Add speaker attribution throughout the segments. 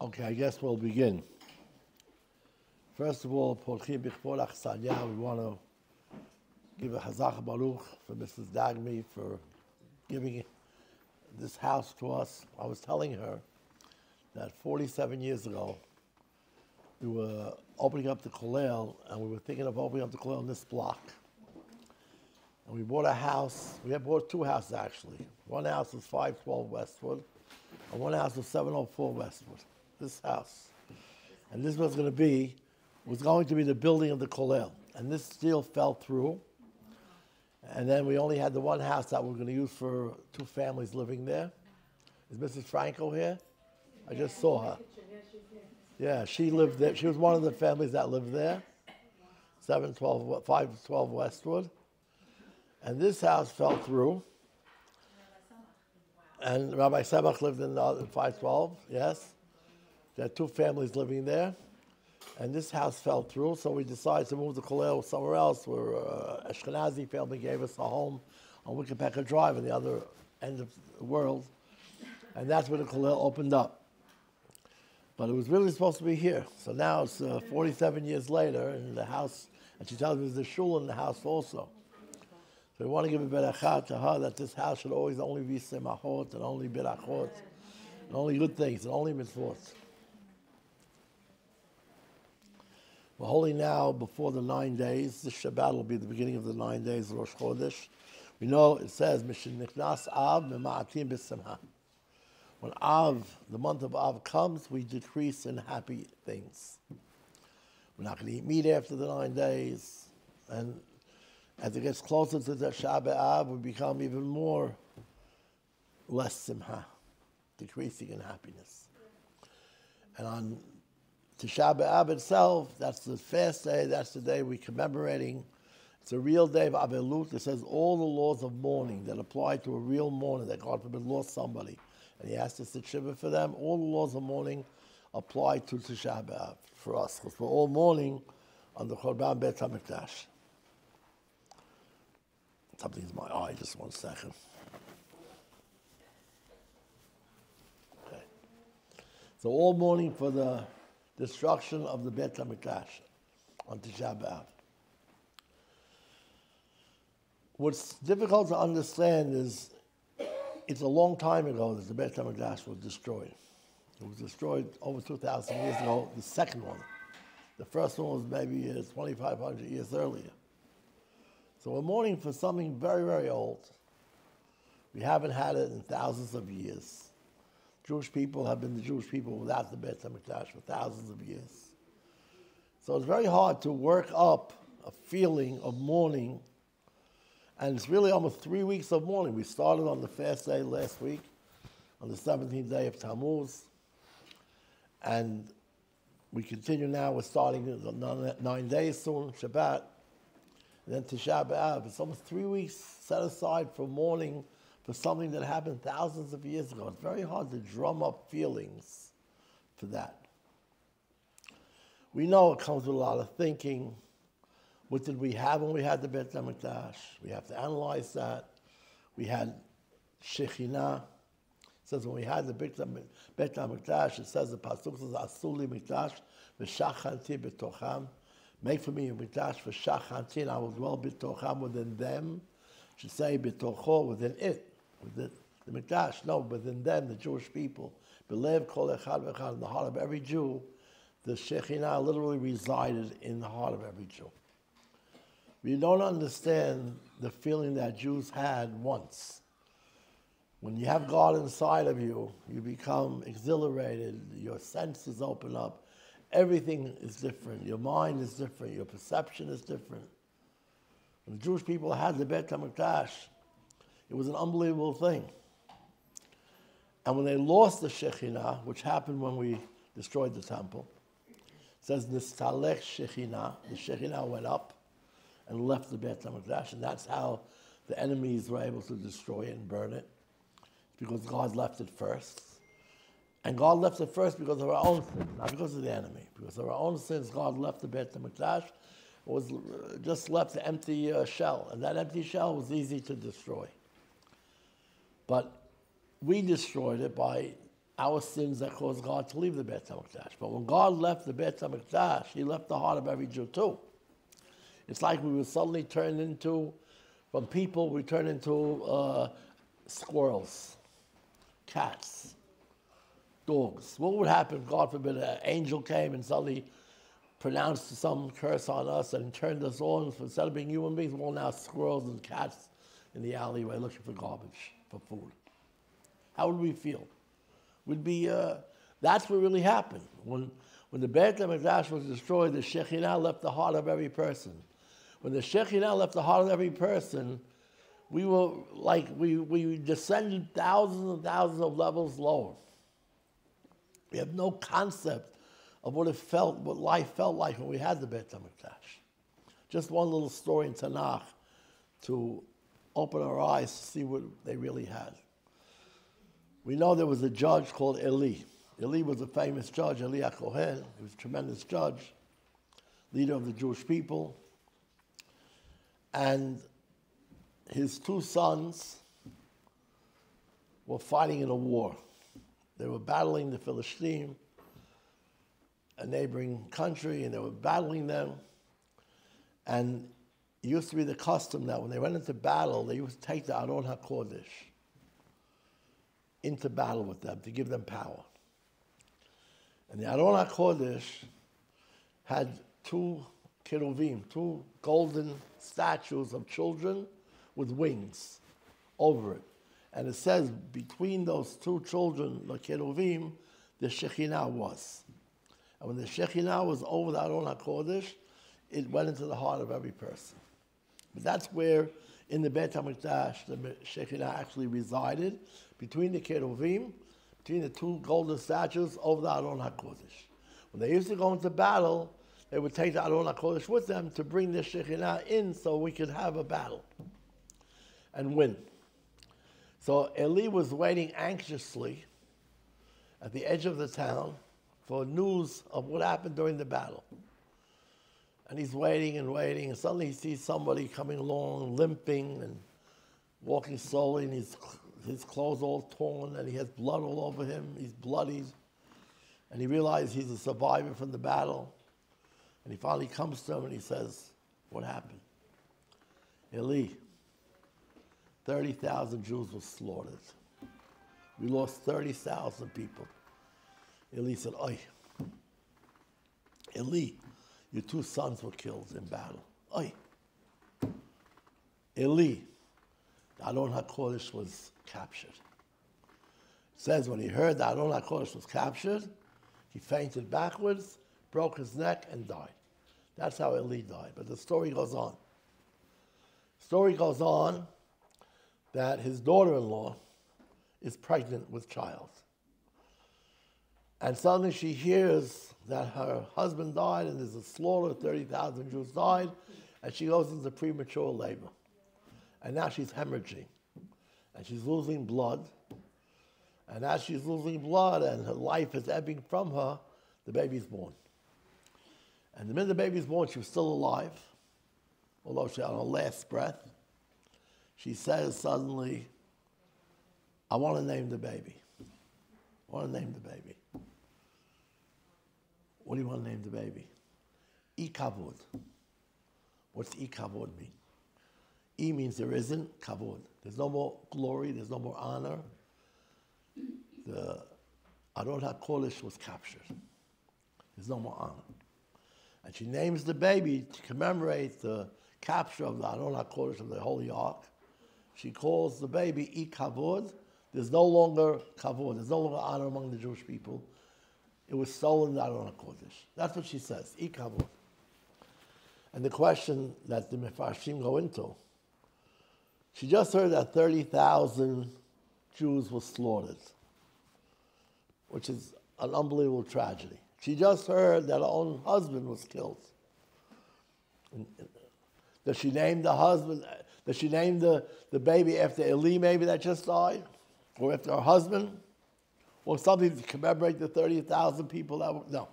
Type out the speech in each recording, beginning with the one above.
Speaker 1: Okay, I guess we'll begin. First of all, we want to give a Hazach Baruch for Mrs. Dagmi for giving this house to us. I was telling her that 47 years ago, we were opening up the KOLLEL, and we were thinking of opening up the KOLLEL in this block. And we bought a house. We had bought two houses, actually. One house was 512 Westwood, and one house was 704 Westwood. This house. And this was going to be the building of the KOLLEL. And this deal fell through. And then we only had the one house that we were going to use for two families living there. Is Mrs. Franco here? I just saw her. Yeah, she lived there. She was one of the families that lived there. 512 Westwood. And this house fell through. And Rabbi Semach lived in 512, yes. There are two families living there. And this house fell through, so we decided to move the KOLLEL somewhere else, where Ashkenazi family gave us a home on Wikipedia Drive on the other end of the world. And that's where the KOLLEL opened up. But it was really supposed to be here. So now it's 47 years later in the house, and she tells me there's a shul in the house also. So we want to give a berachah to her that this house should always only be semachot and only berachot, and only good things, and only mitzvot. We're holding now before the 9 days. This Shabbat will be the beginning of the 9 days of Rosh Chodesh. We know it says, Mishin Nichnas Av Mema'atim B'Simha. When Av, the month of Av comes, we decrease in happy things. We're not going to eat meat after the 9 days. And as it gets closer to the Shabbat Av, we become even more less Simha, decreasing in happiness. And on Tisha B'Av itself, that's the fast day, that's the day we're commemorating. It's a real day of Avelut. It says all the laws of mourning that apply to a real mourner that God forbid lost somebody, and he has to sit shiva for them. All the laws of mourning apply to Tisha B'Av for us, because we're all mourning on the Chorban Beit HaMikdash. Something's in my eye, just 1 second. Okay. So all mourning for the destruction of the Beit HaMikdash on Tisha B'Av. What's difficult to understand is it's a long time ago that the Beit HaMikdash was destroyed. It was destroyed over 2,000 years ago, the second one. The first one was maybe 2,500 years earlier. So we're mourning for something very, very old. We haven't had it in thousands of years. Jewish people have been the Jewish people without the Beit HaMikdash for thousands of years. So it's very hard to work up a feeling of mourning, and it's really almost 3 weeks of mourning. We started on the fast day last week, on the 17th day of Tammuz, and we continue now. We're starting the 9 days soon, Shabbat, and then Tisha B'Av. It's almost 3 weeks set aside for mourning for something that happened thousands of years ago. It's very hard to drum up feelings for that. We know it comes with a lot of thinking. What did we have when we had the Beit HaMikdash? We have to analyze that. We had Shekhinah. It says when we had the Beit HaMikdash, it says the Pasuk says, Asuli Mikdash, v'shachanti b'tocham. Make for me a Mikdash v'shachanti, and I will dwell b'tocham within them. Should say b'tocho, within it. Within the Mikdash, no, within them, the Jewish people. Belev kol echad v'echad, in the heart of every Jew, the Shekhinah literally resided in the heart of every Jew. We don't understand the feeling that Jews had once. When you have God inside of you, you become exhilarated, your senses open up, everything is different, your mind is different, your perception is different. When the Jewish people had the Beit HaMikdash, it was an unbelievable thing. And when they lost the Shekhinah, which happened when we destroyed the temple, it says, Nistalech Shekhinah, the Shekhinah went up and left the Beit HaMikdash, and that's how the enemies were able to destroy it and burn it, because God left it first. And God left it first because of our own sins, not because of the enemy. Because of our own sins, God left the Beit HaMikdash. It was just left an empty shell, and that empty shell was easy to destroy. But we destroyed it by our sins that caused God to leave the Beit HaMikdash. But when God left the Beit HaMikdash, he left the heart of every Jew too. It's like we were suddenly turned into, from people, we turned into squirrels, cats, dogs. What would happen, God forbid, an angel came and suddenly pronounced some curse on us and turned us on, instead of being human beings, we're all now squirrels and cats in the alleyway looking for garbage, for food. How would we feel? We'd be, that's what really happened. When the Beit HaMikdash was destroyed, the Shekhinah left the heart of every person. When the Shekhinah left the heart of every person, we were like, we descended thousands and thousands of levels lower. We have no concept of what it felt, what life felt like when we had the Beit HaMikdash. Just one little story in Tanakh to open our eyes to see what they really had. We know there was a judge called Eli. Eli was a famous judge, Eli HaKohen. He was a tremendous judge, leader of the Jewish people. And his two sons were fighting in a war. They were battling the Philistines, a neighboring country, and they were battling them. And it used to be the custom that when they went into battle, they used to take the Aron HaKodesh into battle with them to give them power. And the Aron HaKodesh had two cheruvim, two golden statues of children with wings over it. And it says between those two children, the cheruvim, the Shekhinah was. And when the Shekhinah was over the Aron HaKodesh, it went into the heart of every person. But that's where, in the Beit HaMikdash, the Shekhinah actually resided, between the cheruvim, between the two golden statues over the Aron HaKodesh. When they used to go into battle, they would take the Aron HaKodesh with them to bring the Shekhinah in so we could have a battle and win. So Eli was waiting anxiously at the edge of the town for news of what happened during the battle. And he's waiting and waiting, and suddenly he sees somebody coming along, limping and walking slowly, and his clothes all torn, and he has blood all over him. He's bloodied. And he realizes he's a survivor from the battle. And he finally comes to him and he says, "What happened?" "Eli, 30,000 Jews were slaughtered. We lost 30,000 people." Eli said, "Oy, Eli, your two sons were killed in battle. Oy, Eli, the Aron HaKodesh was captured." It says when he heard that Aron HaKodesh was captured, he fainted backwards, broke his neck, and died. That's how Eli died. But the story goes on. The story goes on that his daughter-in-law is pregnant with child. And suddenly she hears that her husband died and there's a slaughter, 30,000 Jews died, and she goes into premature labor. And now she's hemorrhaging, and she's losing blood. And as she's losing blood and her life is ebbing from her, the baby's born. And the minute the baby's born, she was still alive, although she had her last breath. She says suddenly, "I want to name the baby. I want to name the baby." "What do you want to name the baby?" "Ikavod." What's Ikavod mean? E means there isn't, kavod. There's no more glory, there's no more honor. The Aron HaKodesh was captured. There's no more honor. And she names the baby to commemorate the capture of the Aron HaKodesh of the Holy Ark. She calls the baby Ikavod. There's no longer kavod, there's no longer honor among the Jewish people. It was stolen, the Aron HaKodesh. That's what she says, Ikavod. And the question that the Mefarshim go into, she just heard that 30,000 Jews were slaughtered, which is an unbelievable tragedy. She just heard that her own husband was killed. Does she name the husband? Does she name the baby after Eli maybe that just died? Or after her husband? Or something to commemorate the 30,000 people that were... No.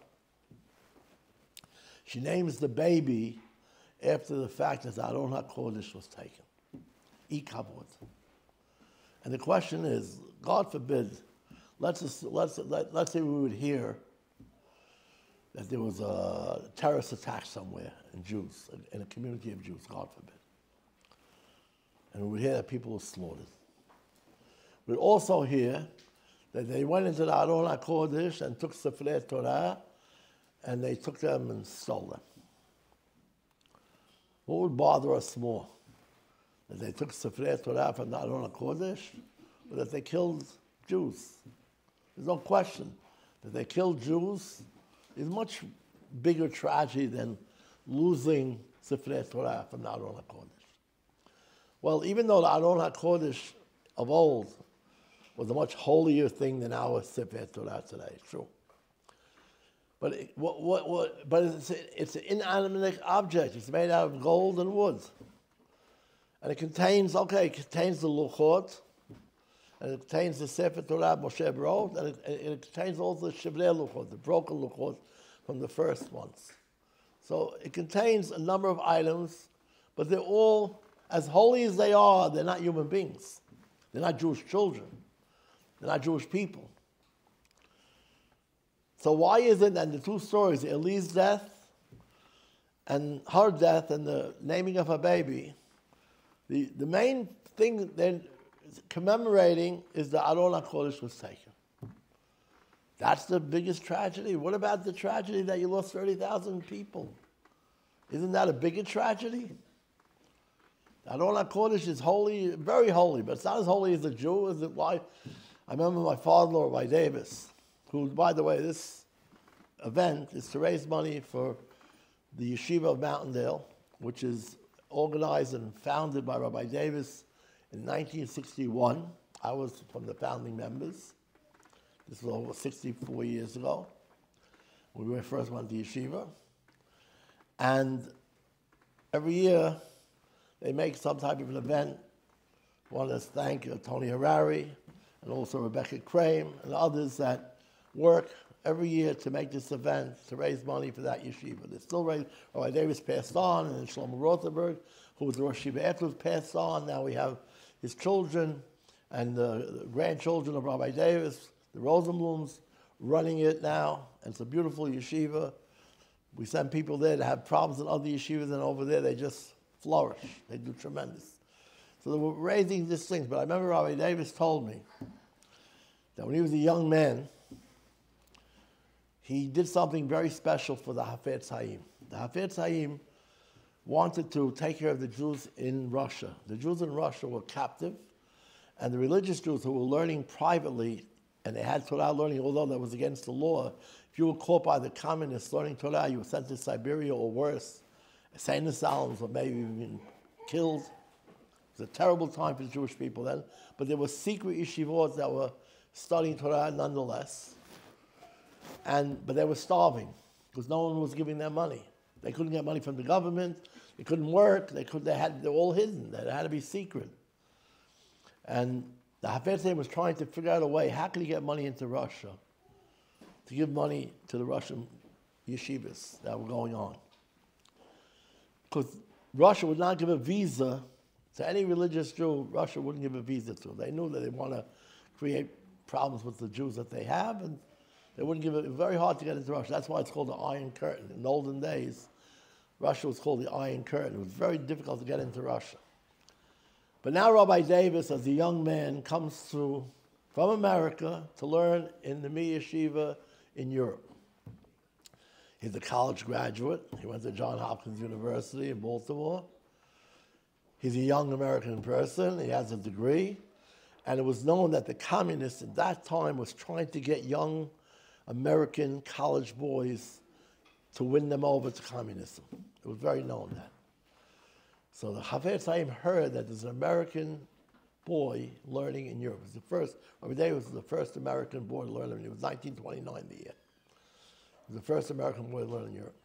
Speaker 1: She names the baby after the fact that Aron HaKodesh was taken. Ikavod. And the question is, God forbid, let's say we would hear that there was a terrorist attack somewhere in Jews, in a community of Jews, God forbid. And we would hear that people were slaughtered. We'd also hear that they went into the Aron HaKodesh and took Sefrei Torah, and they took them and stole them. What would bother us more? That they took Sefrei Torah from the Aron HaKodesh, or that they killed Jews? There's no question that they killed Jews is a much bigger tragedy than losing Sefrei Torah from the Aron HaKodesh. Well, even though the Aron HaKodesh of old was a much holier thing than our Sefrei Torah today, true. But it's an inanimate object. It's made out of gold and wood. And it contains the Luchot, and it contains the Sefer Torah Moshe wrote, and it contains also the Shivrei Luchot, the broken Luchot from the first ones. So it contains a number of items, but they're all, as holy as they are, they're not human beings. They're not Jewish children. They're not Jewish people. So why is it that the two stories, Eli's death and her death and the naming of her baby, the main thing they're commemorating is the Aron HaKodesh was taken. That's the biggest tragedy. What about the tragedy that you lost 30,000 people? Isn't that a bigger tragedy? The Aron HaKodesh is holy, very holy, but it's not as holy as a Jew. Is it? Why? I remember my father-in-law, Rabbi Davis, who, by the way, this event is to raise money for the Yeshiva of Mountaindale, which is organized and founded by Rabbi Davis in 1961. I was from the founding members. This was over 64 years ago. We first went to Yeshiva. And every year, they make some type of an event. I want to thank Tony Harari and also Rebecca Crane and others that work every year to make this event, to raise money for that yeshiva. They still raise. Rabbi Davis passed on, and then Shlomo Rothenberg, who was the Rosh Yeshiva afterwards, passed on. Now we have his children and the grandchildren of Rabbi Davis, the Rosenblums, running it now. And it's a beautiful yeshiva. We send people there that have problems in other yeshivas, and over there they just flourish. They do tremendous. So they were raising these things. But I remember Rabbi Davis told me that when he was a young man, he did something very special for the Hafetz Haim. The Hafetz Haim wanted to take care of the Jews in Russia. The Jews in Russia were captive, and the religious Jews who were learning privately, and they had Torah learning, although that was against the law. If you were caught by the communists learning Torah, you were sent to Siberia or worse, insane asylums, or maybe even killed. It was a terrible time for the Jewish people then, but there were secret yeshivot that were studying Torah nonetheless. But they were starving because no one was giving them money. They couldn't get money from the government. They couldn't work. They were all hidden. They had to be secret. And the Hafetz Haim was trying to figure out a way. How could he get money into Russia to give money to the Russian yeshivas that were going on? Because Russia would not give a visa to any religious Jew. Russia wouldn't give a visa to. They knew that they want to create problems with the Jews that they have, and they wouldn't give it. It was very hard to get into Russia. That's why it's called the Iron Curtain. In the olden days, Russia was called the Iron Curtain. It was very difficult to get into Russia. But now Rabbi Davis, as a young man, comes through from America to learn in the Meir Yeshiva in Europe. He's a college graduate. He went to Johns Hopkins University in Baltimore. He's a young American person. He has a degree. And it was known that the communists at that time was trying to get young American college boys to win them over to communism. It was very known that. So the Hafetz Haim heard that there's an American boy learning in Europe. It was the first, Rabbi Davis was the first American boy to learn. It was 1929 the year. He was the first American boy to learn in Europe.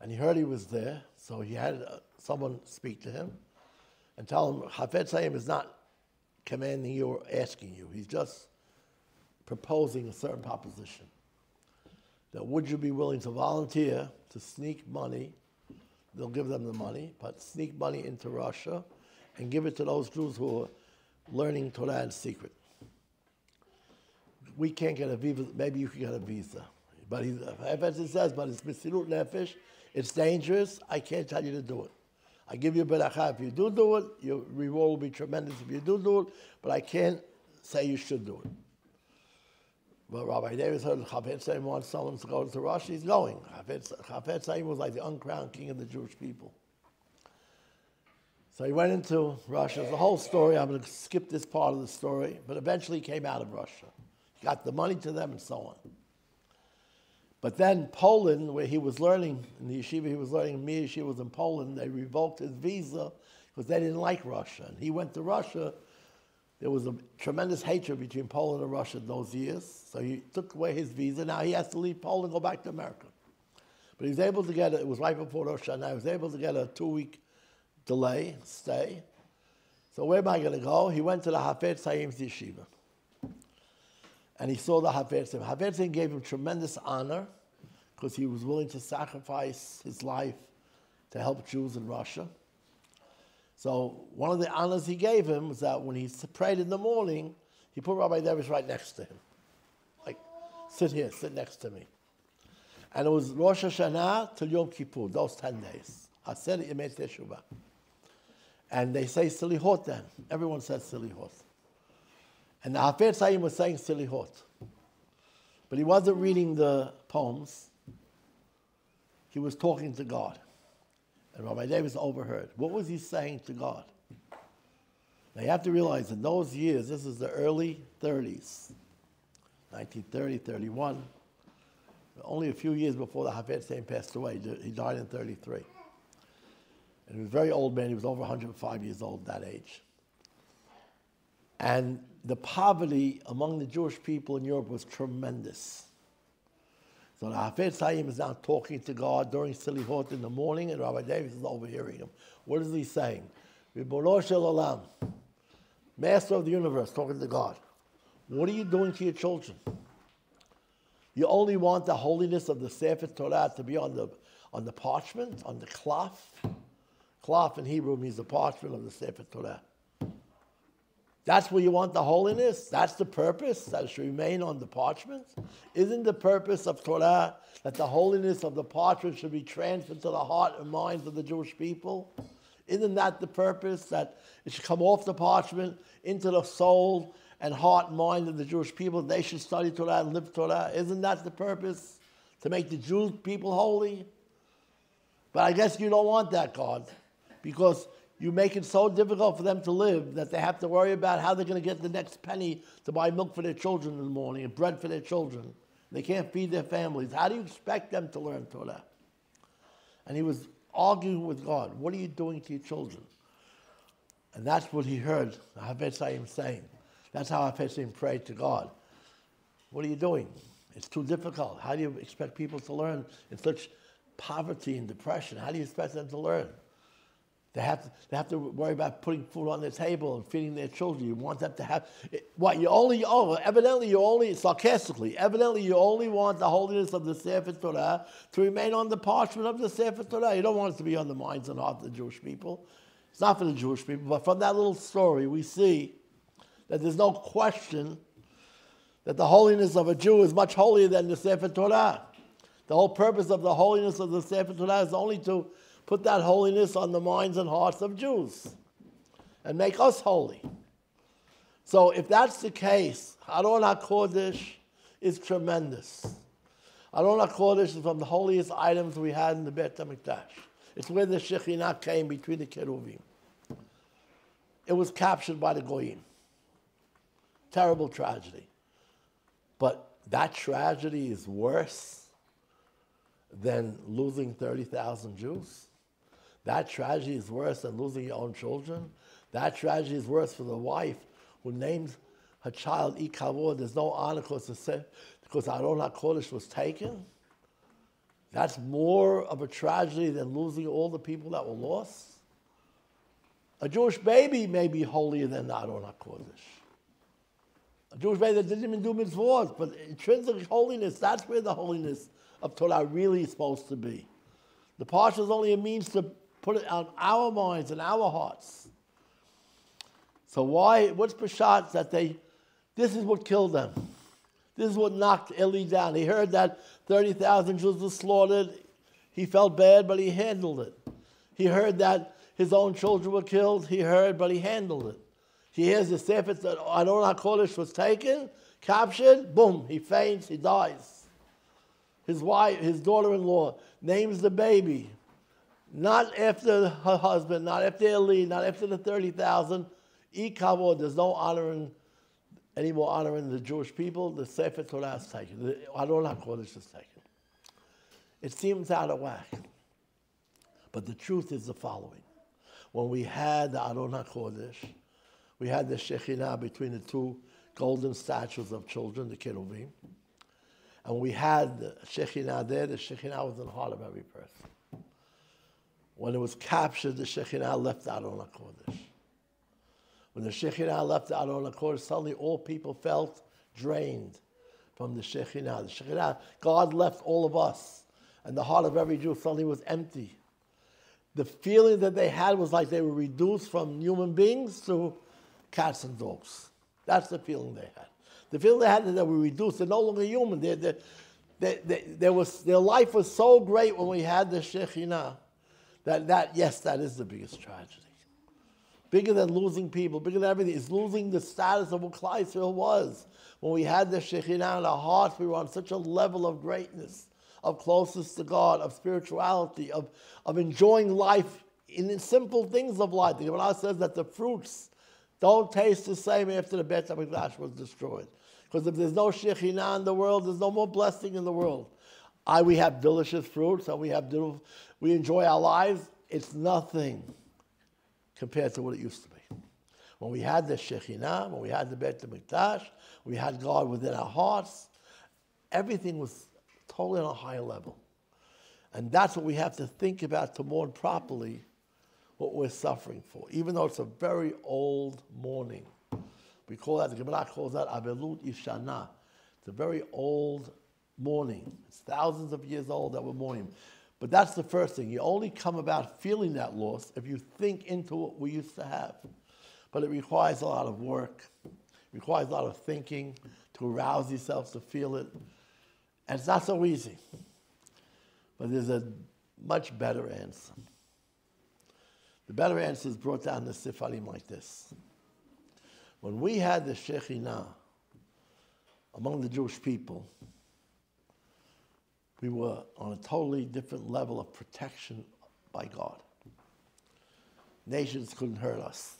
Speaker 1: And he heard he was there, so he had someone speak to him and tell him, Hafetz Haim is not commanding you or asking you. He's just proposing a certain proposition. That would you be willing to volunteer to sneak money? They'll give them the money, but sneak money into Russia and give it to those Jews who are learning Torah in secret. we can't get a visa, maybe you can get a visa. But as it says, but it's Mesirut Nefesh, it's dangerous, I can't tell you to do it. I give you a beracha if you do it, your reward will be tremendous if you do it, but I can't say you should do it. But Rabbi Davis heard Chafetz Chaim wants someone to go to Russia, he's going. Chafetz Chaim was like the uncrowned king of the Jewish people. So he went into Russia. It's a whole story. I'm going to skip this part of the story, but eventually he came out of Russia. He got the money to them and so on. But then Poland, where he was learning, in the yeshiva he was learning, Meir yeshiva was in Poland, they revoked his visa because they didn't like Russia. And he went to Russia. There was a tremendous hatred between Poland and Russia in those years. So he took away his visa. Now he has to leave Poland and go back to America. But he was able to get it was right before Rosh Hashanah. He was able to get a 2-week delay, stay. So where am I going to go? He went to the Chafetz Chaim's yeshiva. And he saw the Chafetz Chaim. Chafetz Chaim gave him tremendous honor because he was willing to sacrifice his life to help Jews in Russia. So one of the honors he gave him was that when he prayed in the morning, he put Rabbi Davis right next to him. Like, sit here, sit next to me. And it was Rosh Hashanah till Yom Kippur, those 10 days. Haser Yemei Teshuvah. And they say Silihot then. Everyone says Silihot. And the Chafetz Chaim was saying Silihot. But he wasn't reading the poems. He was talking to God. And Rabbi Davis overheard. What was he saying to God? Now you have to realize in those years, this is the early 30s, 1930, 31. Only a few years before the Chafetz Chaim passed away. He died in 33. And he was a very old man. He was over 105 years old at that age. And the poverty among the Jewish people in Europe was tremendous. So the Chafetz Chaim is now talking to God during Silihot in the morning, and Rabbi Davis is overhearing him. What is he saying? Ribono shel olam, Master of the universe, talking to God. What are you doing to your children? You only want the holiness of the Sefer Torah to be on the parchment, on the cloth. Cloth in Hebrew means the parchment of the Sefer Torah. That's where you want the holiness? That's the purpose, that it should remain on the parchment? Isn't the purpose of Torah that the holiness of the parchment should be transferred to the heart and minds of the Jewish people? Isn't that the purpose, that it should come off the parchment into the soul and heart and mind of the Jewish people? They should study Torah and live Torah. Isn't that the purpose, to make the Jewish people holy? But I guess you don't want that, God, because you make it so difficult for them to live that they have to worry about how they're going to get the next penny to buy milk for their children in the morning and bread for their children. They can't feed their families. How do you expect them to learn Torah? And he was arguing with God. What are you doing to your children? And that's what he heard Chafetz Chaim saying. That's how Chafetz Chaim prayed to God. What are you doing? It's too difficult. How do you expect people to learn in such poverty and depression? How do you expect them to learn? They have to worry about putting food on their table and feeding their children. You want them to have, sarcastically, evidently you only want the holiness of the Sefer Torah to remain on the parchment of the Sefer Torah. You don't want it to be on the minds and hearts of the Jewish people. It's not for the Jewish people, but from that little story we see that there's no question that the holiness of a Jew is much holier than the Sefer Torah. The whole purpose of the holiness of the Sefer Torah is only to put that holiness on the minds and hearts of Jews and make us holy. So if that's the case, Aron HaKodesh is tremendous. Aron HaKodesh is from the holiest items we had in the Beit HaMikdash. It's where the Shekhinah came between the Keruvim. It was captured by the Goyim. Terrible tragedy. But that tragedy is worse than losing 30,000 Jews. That tragedy is worse than losing your own children. That tragedy is worse for the wife who named her child Ikavod. There's no honor because Aron HaKodesh was taken. That's more of a tragedy than losing all the people that were lost. A Jewish baby may be holier than Aron HaKodesh. A Jewish baby that didn't even do mitzvot, but intrinsic holiness, that's where the holiness of Torah really is supposed to be. The parsha is only a means to put it on our minds and our hearts. So what's Peshat that this is what killed them.
Speaker 2: This is what knocked Eli down. He heard that 30,000 Jews were slaughtered. He felt bad, but he handled it. He heard that his own children were killed. He heard, but he handled it. He hears the Sefer that Adon HaKodesh was taken, captured, boom, he faints, he dies. His wife, his daughter-in-law, names the baby. Not after her husband, not after Eli, not after the 30,000. Ikavod, there's no honoring, any more honoring the Jewish people. The Sefer Torah is taken. The Adon HaKodesh is taken. It seems out of whack. But the truth is the following. When we had the Adon HaKodesh, we had the Shekhinah between the two golden statues of children, the Keruvim. And we had the Shekhinah there. The Shekhinah was in the heart of every person. When it was captured, the Shekhinah left the Adon HaKodesh. When the Shekhinah left the Adon HaKodesh, suddenly all people felt drained from the Shekhinah. The Shekhinah, God left all of us. And the heart of every Jew suddenly was empty. The feeling that they had was like they were reduced from human beings to cats and dogs. That's the feeling they had. The feeling they had that they were reduced. They're no longer human. Their life was so great when we had the Shekhinah that is the biggest tragedy. Bigger than losing people, bigger than everything, is losing the status of what Klal Yisrael was. When we had the Shekhinah in our hearts, we were on such a level of greatness, of closeness to God, of spirituality, of enjoying life in simple things of life. The Gemara says that the fruits don't taste the same after the Beit HaMikdash was destroyed. Because if there's no Shekhinah in the world, there's no more blessing in the world. We have delicious fruits and we enjoy our lives. It's nothing compared to what it used to be. When we had the Shekhinah, when we had the Beit HaMikdash, we had God within our hearts, everything was totally on a higher level. And that's what we have to think about to mourn properly what we're suffering for. Even though it's a very old mourning. We call that, the Gemara calls that Avelut Yishana. It's a very old mourning. It's thousands of years old that we're mourning. But that's the first thing. You only come about feeling that loss if you think into what we used to have. But it requires a lot of work. It requires a lot of thinking to arouse yourself to feel it. And it's not so easy. But there's a much better answer. The better answer is brought down in the Sifarim like this. When we had the Shekhinah among the Jewish people, we were on a totally different level of protection by God. Nations couldn't hurt us.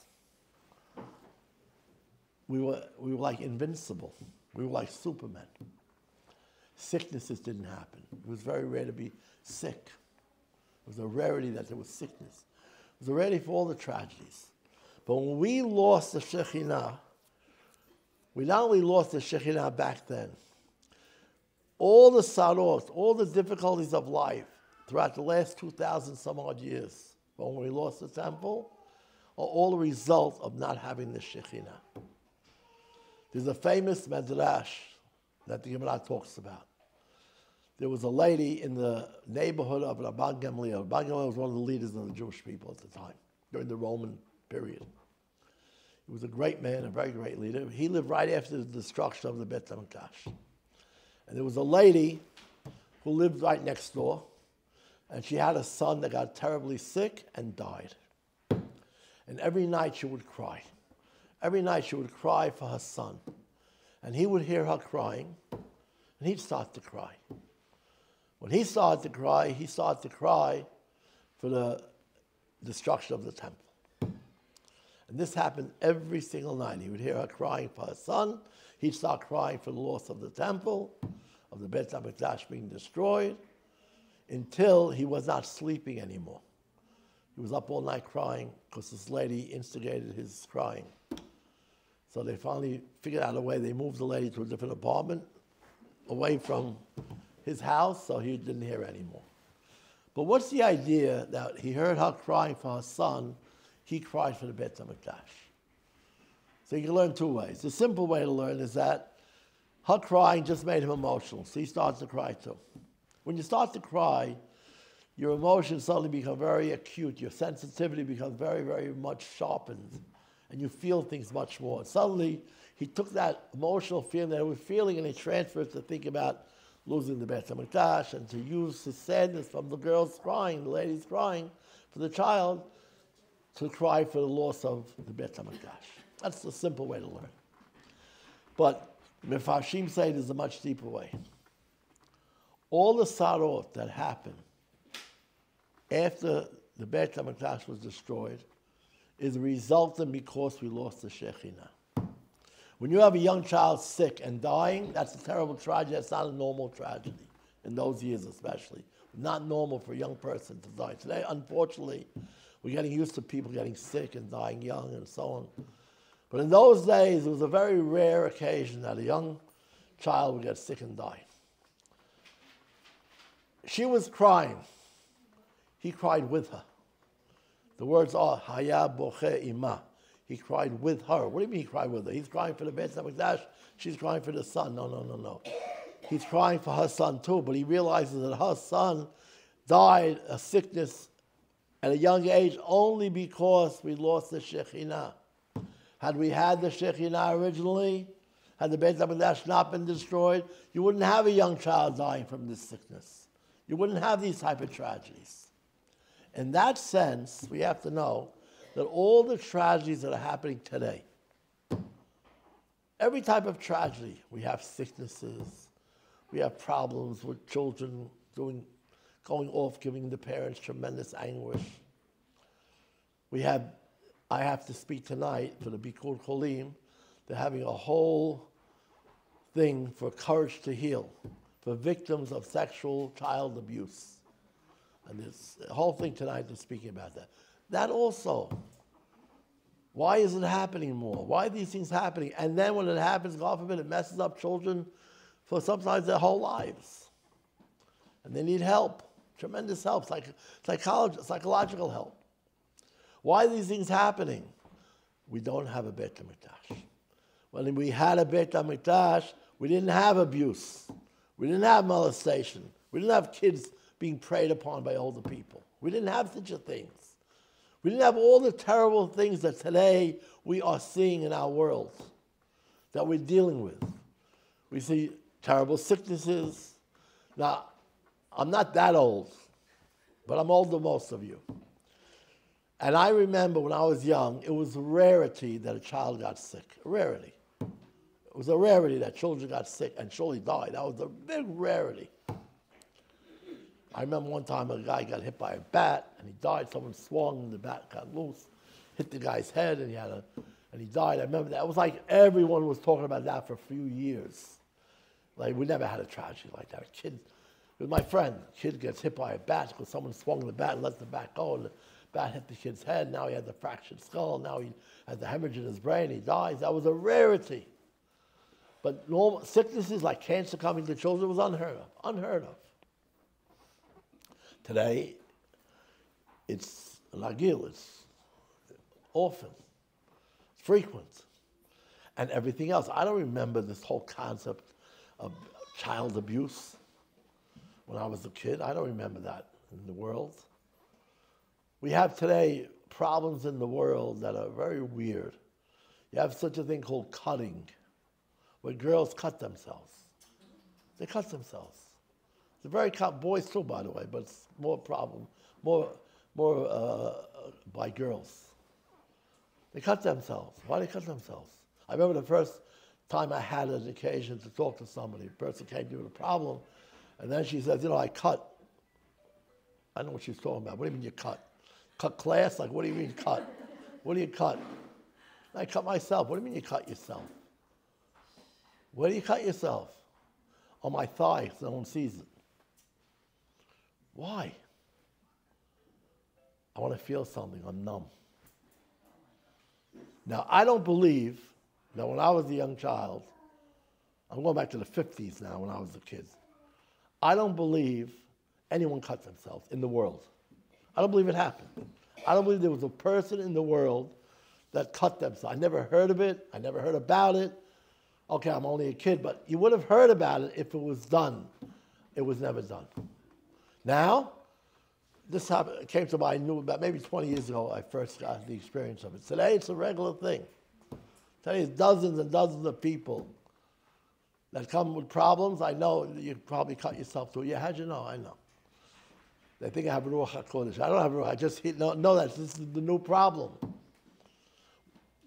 Speaker 2: We were like invincible. We were like Supermen. Sicknesses didn't happen. It was very rare to be sick. It was a rarity that there was sickness. It was a rarity for all the tragedies. But when we lost the Shekhinah, we not only lost the Shekhinah back then, all the sarot, all the difficulties of life throughout the last 2,000 some odd years, when we lost the temple, are all the result of not having the Shekhinah. There's a famous Medrash that the Gemara talks about. There was a lady in the neighborhood of Rabbi Gamliel. Rabbi Gamliel was one of the leaders of the Jewish people at the time, during the Roman period. He was a great man, a very great leader. He lived right after the destruction of the Beit HaMikdash. And there was a lady who lived right next door, and she had a son that got terribly sick and died. And every night she would cry. Every night she would cry for her son. And he would hear her crying, and he'd start to cry. When he started to cry for the destruction of the temple. And this happened every single night. He would hear her crying for her son. He'd start crying for the loss of the temple, of the Beit HaMikdash being destroyed, until he was not sleeping anymore. He was up all night crying because this lady instigated his crying. So they finally figured out a way. They moved the lady to a different apartment, away from his house, so he didn't hear anymore. But what's the idea that he heard her crying for her son, he cried for the Beit HaMikdash? So you can learn two ways. The simple way to learn is that her crying just made him emotional, so he starts to cry too. When you start to cry, your emotions suddenly become very acute. Your sensitivity becomes very, very much sharpened, and you feel things much more. And suddenly, He took that emotional feeling that he was feeling and he transferred to think about losing the Beit HaMikdash and to use his sadness from the girls crying, the ladies crying for the child, to cry for the loss of the Beit HaMikdash. That's the simple way to learn. But Mefarshim say there's a much deeper way. All the sarot that happened after the Beit HaMikdash was destroyed is resulting because we lost the Shekhinah. When you have a young child sick and dying, that's a terrible tragedy. That's not a normal tragedy, in those years especially. Not normal for a young person to die. Today, unfortunately, we're getting used to people getting sick and dying young and so on. But in those days, it was a very rare occasion that a young child would get sick and die. She was crying. He cried with her. The words are, Haya boche ima. He cried with her. What do you mean he cried with her? He's crying for the Beit HaMikdash. She's crying for the son. No. He's crying for her son too, but he realizes that her son died a sickness at a young age only because we lost the Shekhinah. Had we had the Shekhinah originally, had the Beit HaMikdash not been destroyed, you wouldn't have a young child dying from this sickness. You wouldn't have these type of tragedies. In that sense, we have to know that all the tragedies that are happening today, every type of tragedy, we have sicknesses, we have problems with children going off, giving the parents tremendous anguish. I have to speak tonight for the Bikur Cholim. They're having a whole thing for Courage to Heal, for victims of sexual child abuse. And there's a whole thing tonight is speaking about that. That also, why is it happening more? Why are these things happening? And then when it happens, God forbid, it messes up children for sometimes their whole lives. And they need help, tremendous help, psychological help. Why are these things happening? We don't have a Beit HaMikdash. When we had a Beit HaMikdash, we didn't have abuse. We didn't have molestation. We didn't have kids being preyed upon by older people. We didn't have such a things. We didn't have all the terrible things that today we are seeing in our world, that we're dealing with. We see terrible sicknesses. Now, I'm not that old, but I'm older than most of you. And I remember when I was young, it was a rarity that a child got sick. A rarity. It was a rarity that children got sick and surely died. That was a big rarity. I remember one time a guy got hit by a bat and he died. Someone swung and the bat got loose, hit the guy's head and he died. I remember that. It was like everyone was talking about that for a few years. Like we never had a tragedy like that. A kid, with my friend, a kid gets hit by a bat because someone swung the bat and let the bat go and the bat hit the kid's head. Now he had the fractured skull. Now he had the hemorrhage in his brain. He dies. That was a rarity. But normal sicknesses like cancer coming to children was unheard of. Unheard of. Today, it's lagil, it's often, frequent, and everything else. I don't remember this whole concept of child abuse when I was a kid. I don't remember that in the world. We have today problems in the world that are very weird. You have such a thing called cutting, where girls cut themselves. They cut themselves. It's a very boys too, by the way, but it's more problem, more by girls. They cut themselves. Why do they cut themselves? I remember the first time I had an occasion to talk to somebody. A person came to me with a problem, and then she says, I cut. I don't know what she's talking about. What do you mean you cut? Cut class? Like, what do you mean cut? What do you cut? I cut myself. What do you mean you cut yourself? Where do you cut yourself? On my thigh, so no one sees it. Why? I want to feel something. I'm numb. Now, I don't believe that when I was a young child, I'm going back to the 50s now when I was a kid, I don't believe anyone cut themselves in the world. I don't believe it happened. I don't believe there was a person in the world that cut themselves. I never heard of it. I never heard about it. Okay, I'm only a kid, but you would have heard about it if it was done. It was never done. Now, this happened, came to mind, I knew about maybe 20 years ago, I first got the experience of it. Today, it's a regular thing. Tell you, dozens and dozens of people that come with problems. I know you probably cut yourself through. Yeah, how'd you know? I know. They think I have Ruach HaKodesh. I don't have Ruach. I just know that this is the new problem.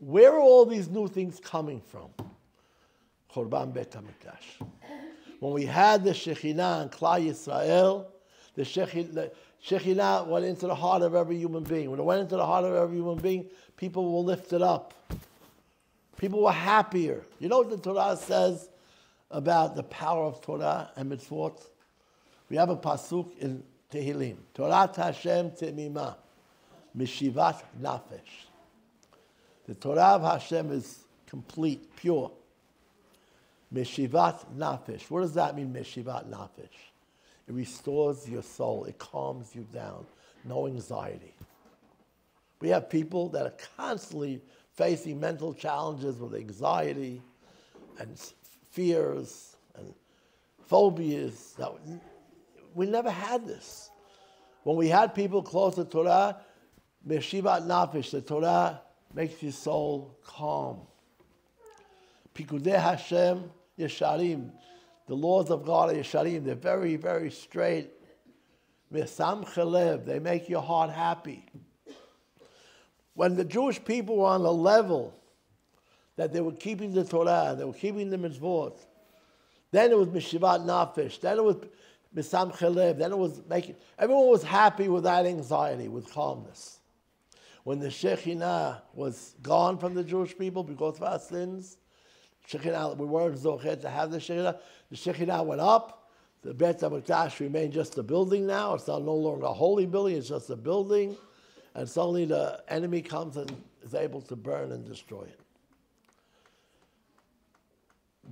Speaker 2: Where are all these new things coming from? Chorban Beit HaMikdash. When we had the Shekhinah in Klal Yisrael, the Shekhinah went into the heart of every human being. When it went into the heart of every human being, people were lifted up. People were happier. You know what the Torah says about the power of Torah and mitzvot? We have a pasuk in Tehillim. Torah Hashem temimah, mishivat nafesh. The Torah of Hashem is complete, pure. Mishivat nafesh. What does that mean, mishivat nafesh? It restores your soul. It calms you down. No anxiety. We have people that are constantly facing mental challenges with anxiety and fears and phobias. We never had this. When we had people close to Torah, Meshivat Nafesh, the Torah makes your soul calm. Pikudei Hashem Yesharim, the laws of God are Yesharim, they're very, very straight. Mesam Chalev, they make your heart happy. When the Jewish people were on the level that they were keeping the Torah, they were keeping the mitzvot, then it was Meshivat Nafesh, then it was Misam Chalev, then it was making, everyone was happy without anxiety, with calmness. When the Shekhinah was gone from the Jewish people because of our sins, Shekhinah, we weren't Zocher to have the Shekhinah went up, the Beit HaMikdash remained just a building now, it's no longer a holy building, it's just a building, and suddenly the enemy comes and is able to burn and destroy it.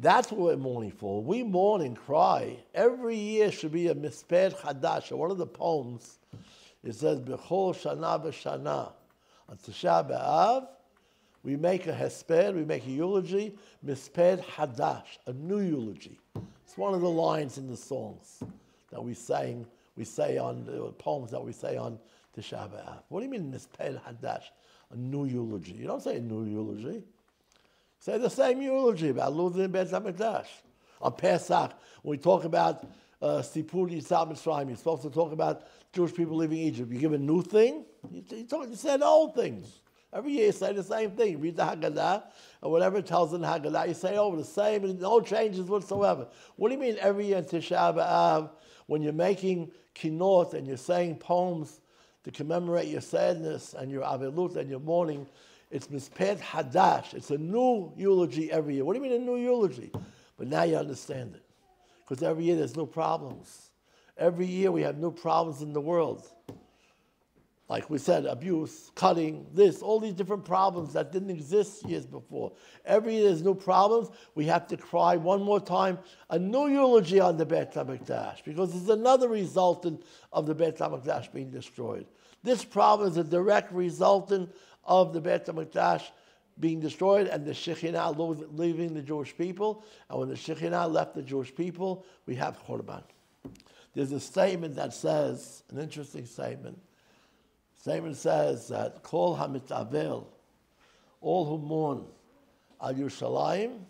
Speaker 2: That's what we're mourning for. We mourn and cry. Every year should be a misped chadash. One of the poems, it says, B'chol shana b'shana. On Tisha B'Av, we make a hesped, we make a eulogy, misped hadash, a new eulogy. It's one of the lines in the songs that we say on the poems that we say on Tisha B'Av. What do you mean misped hadash? A new eulogy. You don't say a new eulogy. Say the same eulogy about losing Beit HaMikdash. On Pesach, when we talk about Sipur Yitzhak Mitzrayim, you're supposed to talk about Jewish people leaving Egypt. You give a new thing, you say the old things. Every year you say the same thing. You read the Haggadah, or whatever it tells in the Haggadah, you say over the same, and no changes whatsoever. What do you mean every year in Tisha B'Av, when you're making kinot and you're saying poems to commemorate your sadness and your avelut and your mourning, it's misped hadash. It's a new eulogy every year. What do you mean a new eulogy? But now you understand it. Because every year there's new problems. Every year we have new problems in the world. Like we said, abuse, cutting, this, all these different problems that didn't exist years before. Every year there's new problems. We have to cry one more time, a new eulogy on the Beit HaMikdash, because it's another resultant of the Beit HaMikdash being destroyed. This problem is a direct resultant of the Beit HaMikdash being destroyed and the Shekhinah leaving the Jewish people. And when the Shekhinah left the Jewish people, we have Chorban. There's a statement that says, an interesting statement. Statement says that Kol HaMitavel, all who mourn al Yerushalayim,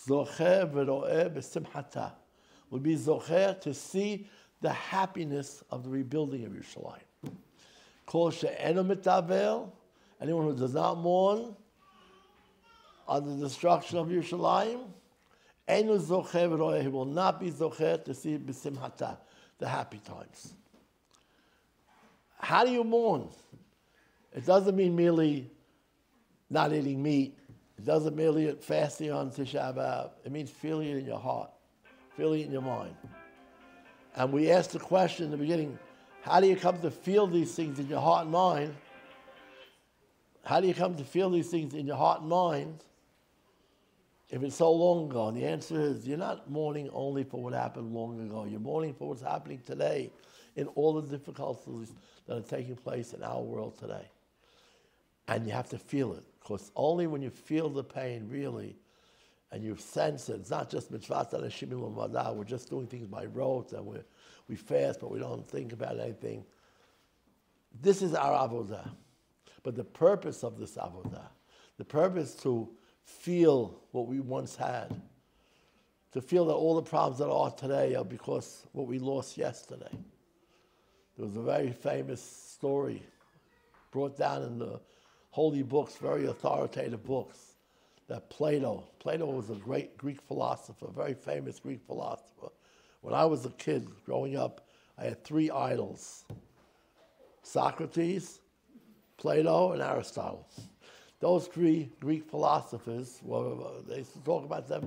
Speaker 2: Zocher v'ro'eh b'simchata, will be Zocher to see the happiness of the rebuilding of Yerushalayim. Kol she'eno mitavel, anyone who does not mourn on the destruction of Yerushalayim, enu zocher v'ro'eh, he will not be zocher to see b'simchata, the happy times. How do you mourn? It doesn't mean merely not eating meat. It doesn't merely fasting on Tisha B'Av. It means feeling it in your heart, feeling it in your mind. And we asked the question in the beginning, how do you come to feel these things in your heart and mind? How do you come to feel these things in your heart and mind if it's so long ago? And the answer is, you're not mourning only for what happened long ago. You're mourning for what's happening today in all the difficulties that are taking place in our world today. And you have to feel it, because only when you feel the pain really, and you sense it, it's not just mitzvah anashim l'madah, we're just doing things by rote, and we fast, but we don't think about anything. This is our avodah. But the purpose of this avodah, the purpose to feel what we once had, to feel that all the problems that are today are because what we lost yesterday. There was a very famous story brought down in the holy books, very authoritative books, that Plato was a great Greek philosopher, very famous Greek philosopher. When I was a kid growing up, I had 3 idols: Socrates, Plato, and Aristotle. Those 3 Greek philosophers, they used to talk about them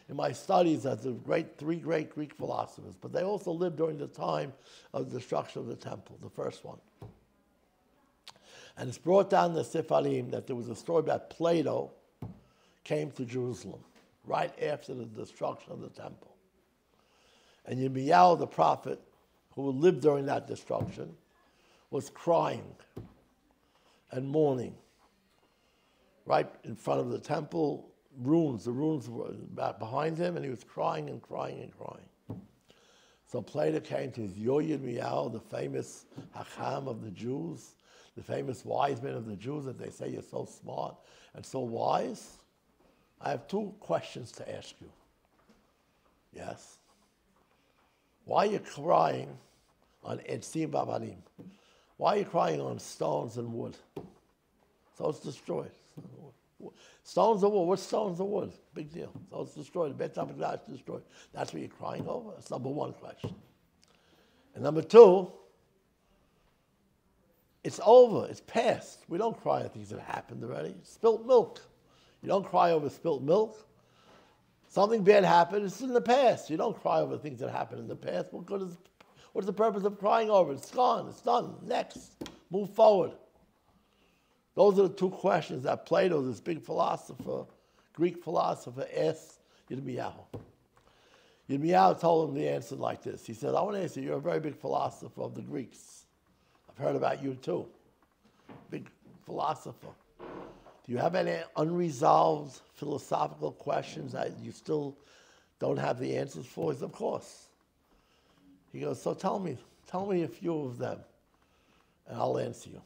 Speaker 2: in my studies as the 3 great Greek philosophers, but they also lived during the time of the destruction of the temple, the first one. And it's brought down in the Sefarim that there was a story about Plato came to Jerusalem right after the destruction of the temple. And Yirmiyahu, the prophet, who lived during that destruction, was crying and mourning right in front of the temple ruins. The ruins were behind him, and he was crying and crying and crying. So Plato came to his Yirmiyahu, the famous Hacham of the Jews, the famous wise man of the Jews, that they say you're so smart and so wise. I have 2 questions to ask you. Yes? Why are you crying on Etzim Bavarim? Why are you crying on stones and wood? So it's destroyed. Stones of wood. What stones of wood? Big deal. So it's destroyed. The Beit HaMikdash is destroyed. That's what you're crying over? That's number 1 question. And number 2, it's over. It's past. We don't cry at things that happened already. Spilt milk. You don't cry over spilt milk. Something bad happened. It's in the past. You don't cry over things that happened in the past. What's the purpose of crying over it? It's gone. It's done. Next. Move forward. Those are the 2 questions that Plato, this big philosopher, Greek philosopher, asked Yirmiyahu. Yirmiyahu told him the answer like this. He said, I want to answer, you're a very big philosopher of the Greeks. I've heard about you too. Big philosopher. Do you have any unresolved philosophical questions that you still don't have the answers for? He said, of course. He goes, so tell me a few of them, and I'll answer you.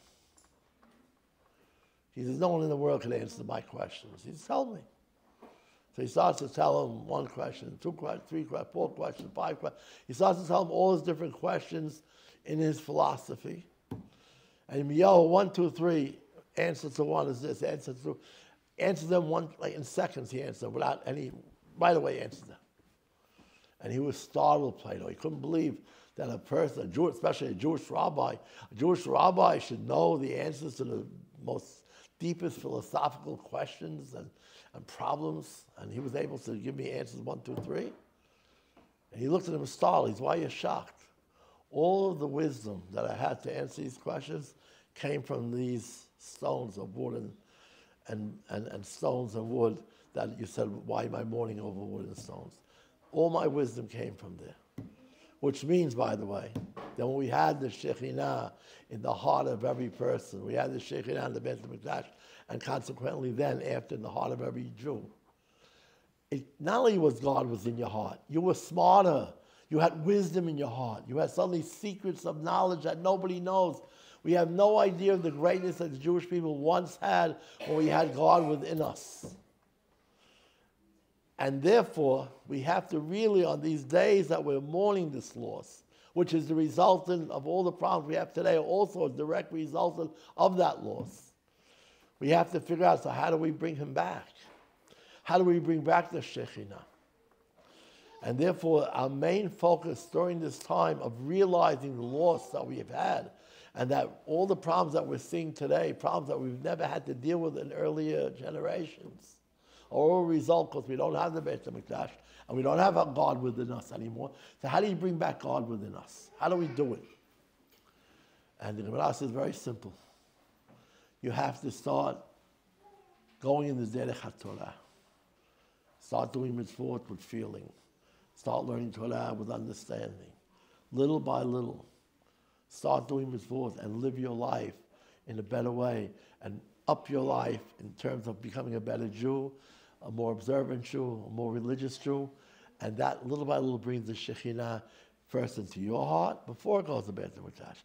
Speaker 2: He says, no one in the world can answer my questions. He says, tell me. So he starts to tell him 1 question, 2 questions, 3 questions, 4 questions, 5 questions. He starts to tell him all his different questions in his philosophy. And Yirmiyahu, 1, 2, 3, answer to 1 is this, answer them like in seconds he answered them without any, right away answered them. And he was startled, Plato. He couldn't believe that a person, especially a Jewish rabbi should know the answers to the most deepest philosophical questions and problems. And he was able to give me answers 1, 2, 3. And he looked at him startled. He said, why are you shocked? All of the wisdom that I had to answer these questions came from these stones of wood and stones and wood that you said, why am I mourning over wood and stones? All my wisdom came from there. Which means, by the way, that when we had the Shekhinah in the heart of every person, we had the Shekhinah in the Beit HaMikdash, and consequently then, after, in the heart of every Jew, not only was God was in your heart, you were smarter. You had wisdom in your heart. You had suddenly secrets of knowledge that nobody knows. We have no idea of the greatness that the Jewish people once had when we had God within us. And therefore, we have to really, on these days that we're mourning this loss, which is the resultant of all the problems we have today, also a direct resultant of that loss. We have to figure out, so how do we bring him back? How do we bring back the Shekhinah? And therefore, our main focus during this time of realizing the loss that we have had, and that all the problems that we're seeing today, problems that we've never had to deal with in earlier generations, are all a result because we don't have the Beit HaMikdash, and we don't have our God within us anymore. So how do you bring back God within us? How do we do it? And the Gemara says very simple. You have to start going in the Derech HaTorah. Start doing mitzvot with feeling. Start learning Torah with understanding. Little by little. Start doing mitzvot and live your life in a better way and up your life in terms of becoming a better Jew, a more observant Jew, a more religious Jew. And that little by little brings the Shekhinah first into your heart before it goes to Beit HaMikdash.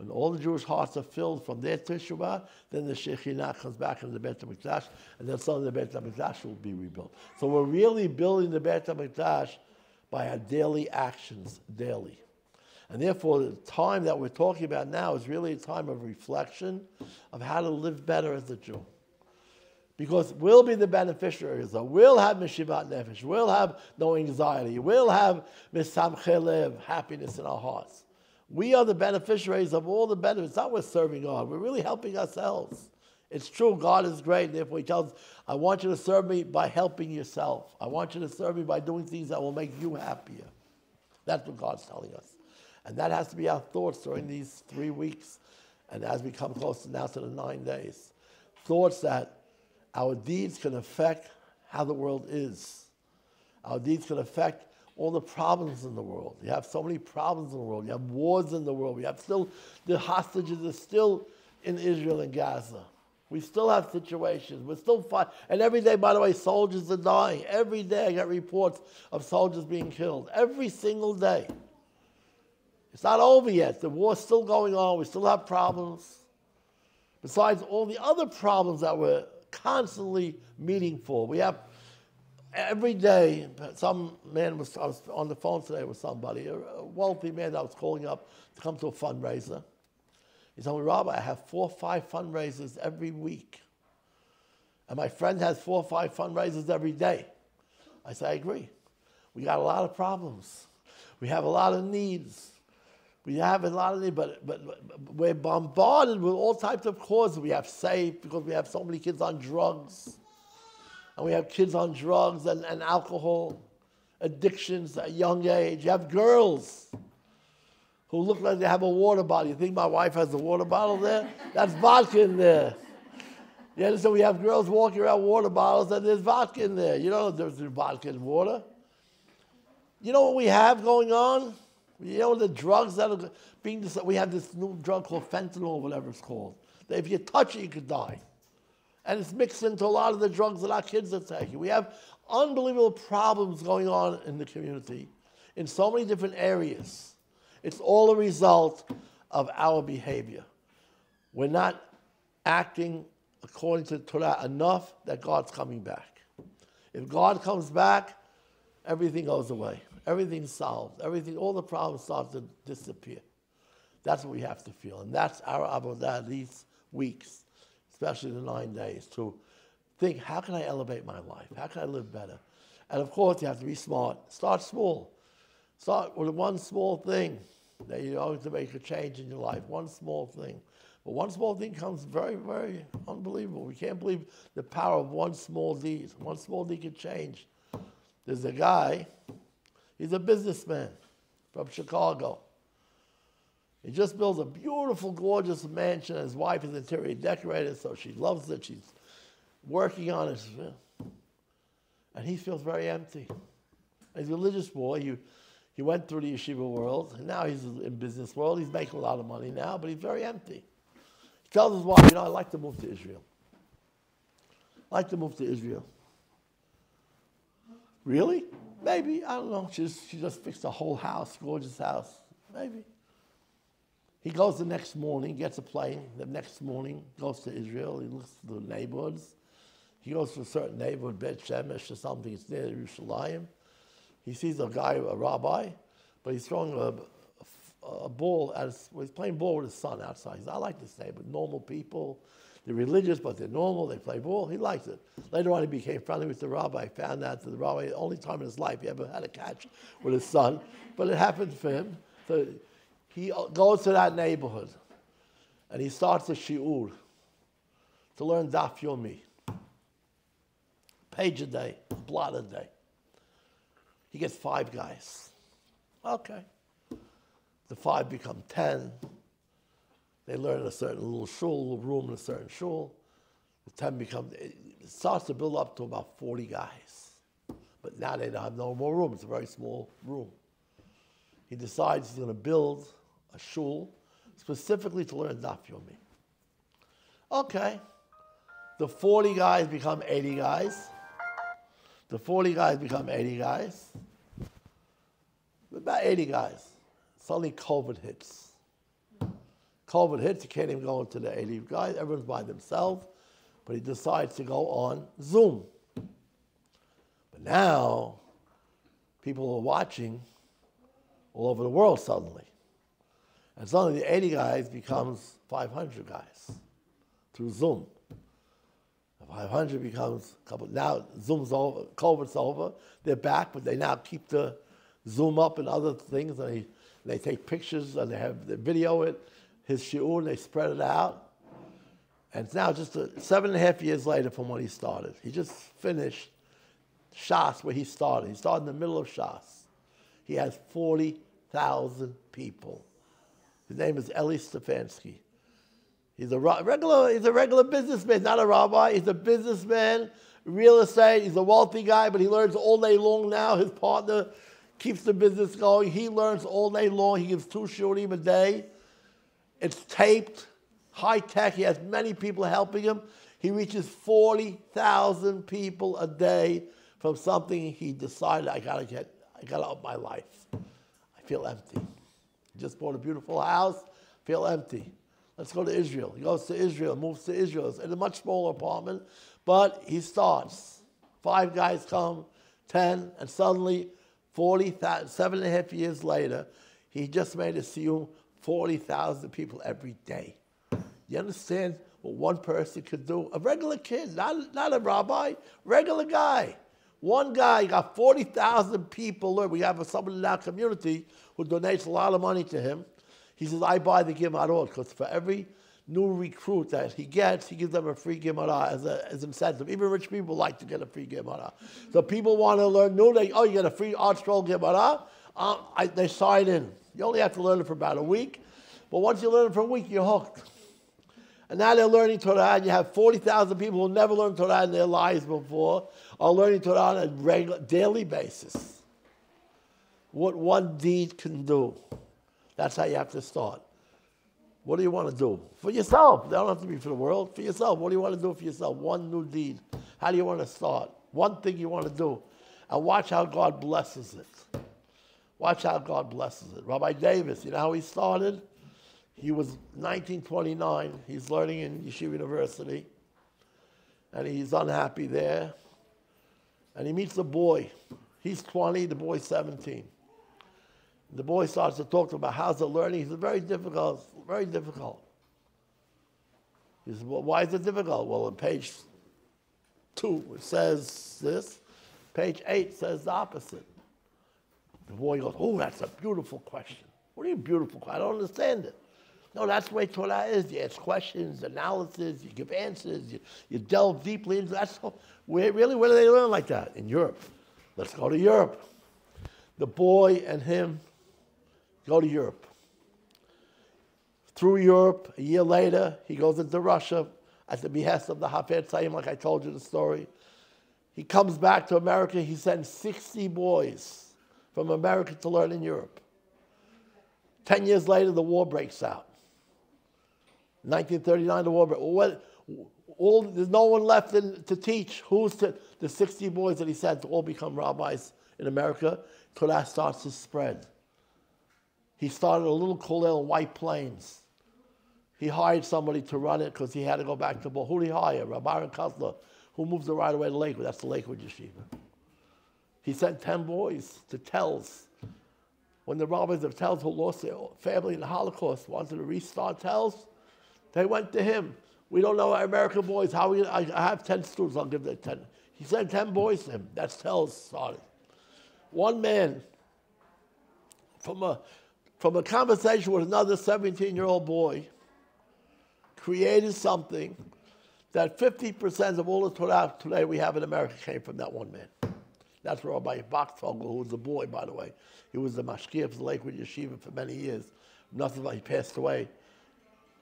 Speaker 2: When all the Jewish hearts are filled from their Teshuvah, then the Shekhinah comes back into the Beit HaMikdash, and then suddenly the Beit HaMikdash will be rebuilt. So we're really building the Beit HaMikdash by our daily actions, daily. And therefore, the time that we're talking about now is really a time of reflection of how to live better as a Jew. Because we'll be the beneficiaries. We'll have Meshivat Nefesh. We'll have no anxiety. We'll have Misamche Lev, happiness in our hearts. We are the beneficiaries of all the benefits. It's not we're serving God. We're really helping ourselves. It's true, God is great. And therefore, He tells us, I want you to serve me by helping yourself. I want you to serve me by doing things that will make you happier. That's what God's telling us. And that has to be our thoughts during these 3 weeks. And as we come closer now to the 9 days. Thoughts that our deeds can affect how the world is. Our deeds can affect all the problems in the world. You have so many problems in the world. You have wars in the world. We have still, the hostages are still in Israel and Gaza. We still have situations. We're still fighting. And every day, by the way, soldiers are dying. Every day I get reports of soldiers being killed. Every single day. It's not over yet. The war's still going on. We still have problems. Besides all the other problems that we're constantly meeting for. We have every day, some man I was on the phone today with somebody, a wealthy man that was calling up to come to a fundraiser. He told me, Rabbi, I have 4 or 5 fundraisers every week. And my friend has 4 or 5 fundraisers every day. I said, I agree. We got a lot of problems. We have a lot of needs. We have a lot of needs, but we're bombarded with all types of causes. We have SAFE because we have so many kids on drugs. And we have kids on drugs and alcohol, addictions at a young age. You have girls who look like they have a water bottle. You think my wife has a water bottle there? That's vodka in there. You understand? We have girls walking around water bottles and there's vodka in there. You know there's vodka in water. You know what we have going on? You know the drugs that are being, we have this new drug called fentanyl, whatever it's called. That if you touch it, you could die. And it's mixed into a lot of the drugs that our kids are taking. We have unbelievable problems going on in the community in so many different areas. It's all a result of our behavior. We're not acting according to the Torah enough that God's coming back. If God comes back, everything goes away. Everything's solved. Everything, all the problems start to disappear. That's what we have to feel. And that's our avodah these weeks, especially the 9 days, to think, how can I elevate my life? How can I live better? And of course, you have to be smart. Start small. Start with one small thing that you're going to make a change in your life. One small thing. But one small thing comes very, very unbelievable. We can't believe the power of one small deed. One small deed can change. There's a guy, he's a businessman from Chicago. He just built a beautiful, gorgeous mansion. His wife is interior decorator, so she loves it. She's working on it. And he feels very empty. He's a religious boy. He went through the yeshiva world, and now he's in business world. He's making a lot of money now, but he's very empty. He tells his wife, I'd like to move to Israel. I'd like to move to Israel. Really? Maybe. I don't know. She just fixed a whole house, gorgeous house. Maybe. He goes the next morning, gets a plane. The next morning, goes to Israel. He looks at the neighborhoods. He goes to a certain neighborhood, Bet Shemesh or something. It's near Yerushalayim. He sees a guy, a rabbi, but he's throwing a ball. He's playing ball with his son outside. He says, I like this neighborhood. Normal people. They're religious, but they're normal. They play ball. He likes it. Later on, he became friendly with the rabbi. Found out that the rabbi, the only time in his life he ever had a catch with his son, but it happened for him. So he goes to that neighborhood, and he starts a shiur to learn daf yomi. Page a day, blot a day. He gets 5 guys. Okay. The 5 become 10. They learn in a certain little shul, room in a certain shul. The 10 it starts to build up to about 40 guys. But now they don't have no more room. It's a very small room. He decides he's going to build a shul specifically to learn daf yomi. Okay. The 40 guys become 80 guys. The 40 guys become 80 guys. About 80 guys. Suddenly COVID hits. COVID hits, he can't even go into the 80 guys. Everyone's by themselves. But he decides to go on Zoom. But now, people are watching all over the world suddenly. And suddenly the 80 guys becomes 500 guys through Zoom. The 500 becomes a couple. Now Zoom's over, COVID's over. They're back, but they now keep the Zoom up and other things. And they take pictures and they video it, his shiur, and they spread it out. And it's now just 7.5 years later from when he started. He just finished Shas where he started. He started in the middle of Shas. He has 40,000 people. His name is Eli Stefanski. He's a regular businessman, not a rabbi. He's a businessman, real estate. He's a wealthy guy, but he learns all day long now. His partner keeps the business going. He learns all day long. He gives 2 shurim a day. It's taped. High tech, he has many people helping him. He reaches 40,000 people a day from something he decided, I gotta up my life. I feel empty. He just bought a beautiful house, feel empty. Let's go to Israel. He goes to Israel, moves to Israel. It's in a much smaller apartment, but he starts. 5 guys come, 10, and suddenly 7.5 years later, he just made a siyum, 40,000 people every day. You understand what one person could do? A regular kid, not a rabbi, regular guy. One guy got 40,000 people. We have someone in our community who donates a lot of money to him. He says, I buy the Gemarot, because for every new recruit that he gets, he gives them a free Gemara as incentive. Even rich people like to get a free Gemara. So people want to learn new, you get a free Art Scroll Gemara. They sign in. You only have to learn it for about a week. But once you learn it for a week, you're hooked. And now they're learning Torah, and you have 40,000 people who never learned Torah in their lives before, are learning Torah on a regular, daily basis. What one deed can do. That's how you have to start. What do you want to do? For yourself. They don't have to be for the world. For yourself. What do you want to do for yourself? One new deed. How do you want to start? One thing you want to do. And watch how God blesses it. Watch how God blesses it. Rabbi Davis, you know how he started? He was 1929. He's learning in Yeshiva University. And he's unhappy there. And he meets a boy. He's 20, the boy's 17. The boy starts to talk to him about how's the learning. He says, very difficult, very difficult. He says, well, why is it difficult? Well, on page 2, it says this. Page 8 says the opposite. The boy goes, oh, that's a beautiful question. What do you mean beautiful? I don't understand it. No, that's the way Torah is. You ask questions, analysis, you give answers, you delve deeply into that. Where do they learn like that? In Europe. Let's go to Europe. The boy and him go to Europe. Through Europe, a year later, he goes into Russia at the behest of the Hafez Chaim, like I told you the story. He comes back to America. He sends 60 boys from America to learn in Europe. 10 years later, the war breaks out. 1939, the war breaks out. There's no one left to teach. The 60 boys that he sent to all become rabbis in America. Torah starts to spread. He started a little KOLLEL in White Plains. He hired somebody to run it because he had to go back to Bo. Who did he hire? Rabbi Kotler, who moved right away to Lakewood. That's the Lakewood Yeshiva. He sent 10 boys to Telz. When the rabbis of Telz, who lost their family in the Holocaust, wanted to restart Telz, they went to him. We don't know our American boys. I have 10 students, I'll give them 10. He sent 10 boys to him. That's Telz started. One man, from a conversation with another 17-year-old boy, created something that 50% of all the Torah today we have in America came from that one man. That's Rabbi Bachtvogel, who was a boy, by the way. He was the mashkiach of the Lakewood Yeshiva for many years. Nothing like he passed away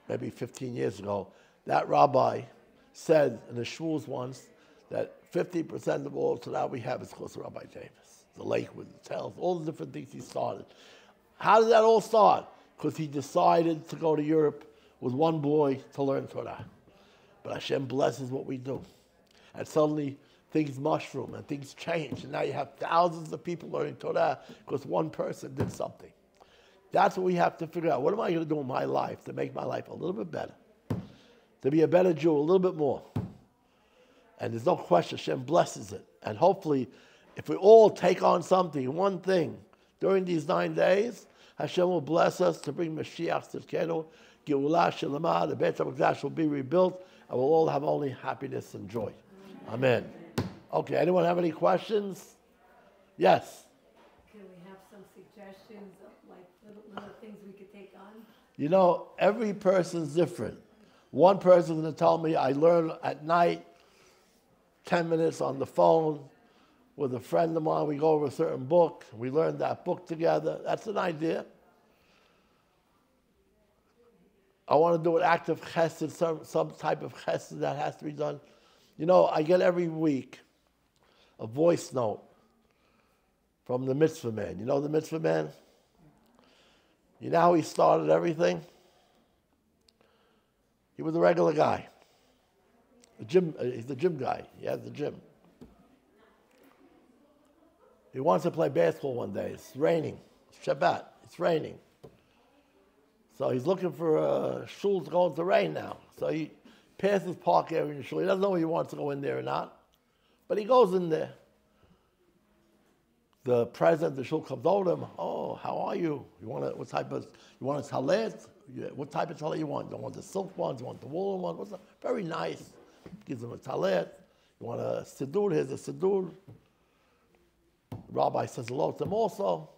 Speaker 2: maybe 15 years ago. That rabbi said in the shuls once that 50% of all Torah we have is close to Rabbi Davis. The Lakewood, the Telz, all the different things he started. How did that all start? Because he decided to go to Europe with one boy to learn Torah. But Hashem blesses what we do. And suddenly things mushroom and things change. And now you have thousands of people learning Torah because one person did something.
Speaker 1: That's what we have to figure out. What am I going to do in my life to make my life a little bit better? To be a better Jew a little bit more. And there's no question, Hashem blesses it. And hopefully, if we all take on something, one thing, during these 9 days, Hashem will bless us to bring Mashiach Tzidkenu, Geulah Shelema, the Beit HaMikdash will be rebuilt, and we'll all have only happiness and joy. Amen. Okay, anyone have any questions? Yes?
Speaker 3: Can we have some suggestions of like little things we could take on?
Speaker 1: You know, every person's different. One person's going to tell me, I learn at night, 10 minutes on the phone with a friend of mine. We go over a certain book. We learn that book together. That's an idea. I want to do an act of chesed, some type of chesed that has to be done. You know, I get every week a voice note from the mitzvah man. You know the mitzvah man? You know how he started everything? He was a regular guy. He's the gym guy. He has the gym. He wants to play basketball one day. It's raining. It's Shabbat. It's raining. So he's looking for a shul to go into the rain now. So he passes park area in the shul. He doesn't know if he wants to go in there or not. But he goes in there. The president of the shul comes over to him. Oh, how are you? You want a talet? What type of talet you want? You want the silk ones? You want the woolen ones? Very nice. Gives him a talet. You want a siddur? Here's a siddur. Rabbi says hello to him also.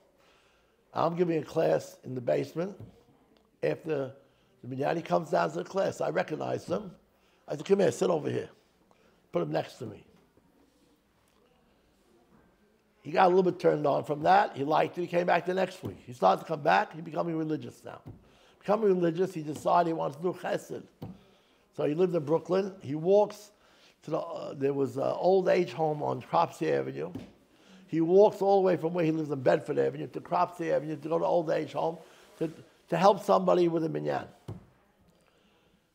Speaker 1: I'm giving a class in the basement. After the minyan, he comes down to the class. I recognize him. I said, come here, sit over here. Put him next to me. He got a little bit turned on from that. He liked it. He came back the next week. He started to come back. He's becoming religious now. Becoming religious, he decided he wants to do chesed. So he lived in Brooklyn. He walks to there was an old age home on Cropsey Avenue. He walks all the way from where he lives in Bedford Avenue to Cropsey Avenue to go to old age home to help somebody with a minyan.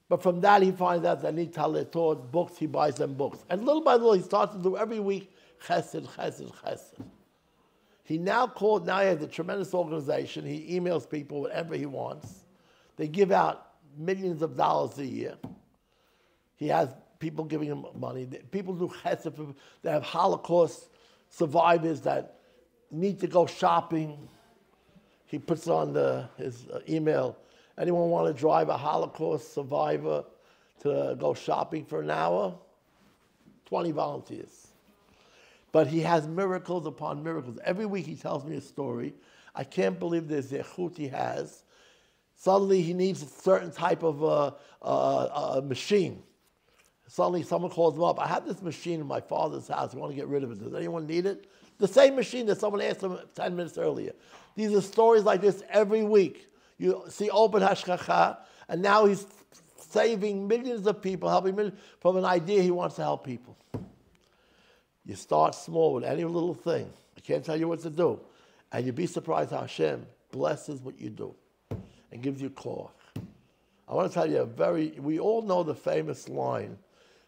Speaker 1: But from that, he finds out they need taletot, books. He buys them books. And little by little, he starts to do every week chesed, chesed, chesed. He now has a tremendous organization. He emails people whatever he wants. They give out millions of dollars a year. He has people giving him money. People do chesed. They have Holocaust survivors that need to go shopping. He puts on his email, anyone want to drive a Holocaust survivor to go shopping for an hour? 20 volunteers. But he has miracles upon miracles. Every week he tells me a story. I can't believe the zechut he has. Suddenly he needs a certain type of machine. Suddenly someone calls him up. I have this machine in my father's house. I want to get rid of it. Does anyone need it? The same machine that someone asked him 10 minutes earlier. These are stories like this every week. You see open hashgacha, and now he's saving millions of people, helping millions from an idea he wants to help people. You start small with any little thing. I can't tell you what to do. And you'd be surprised how Hashem blesses what you do and gives you koach. I want to tell you we all know the famous line,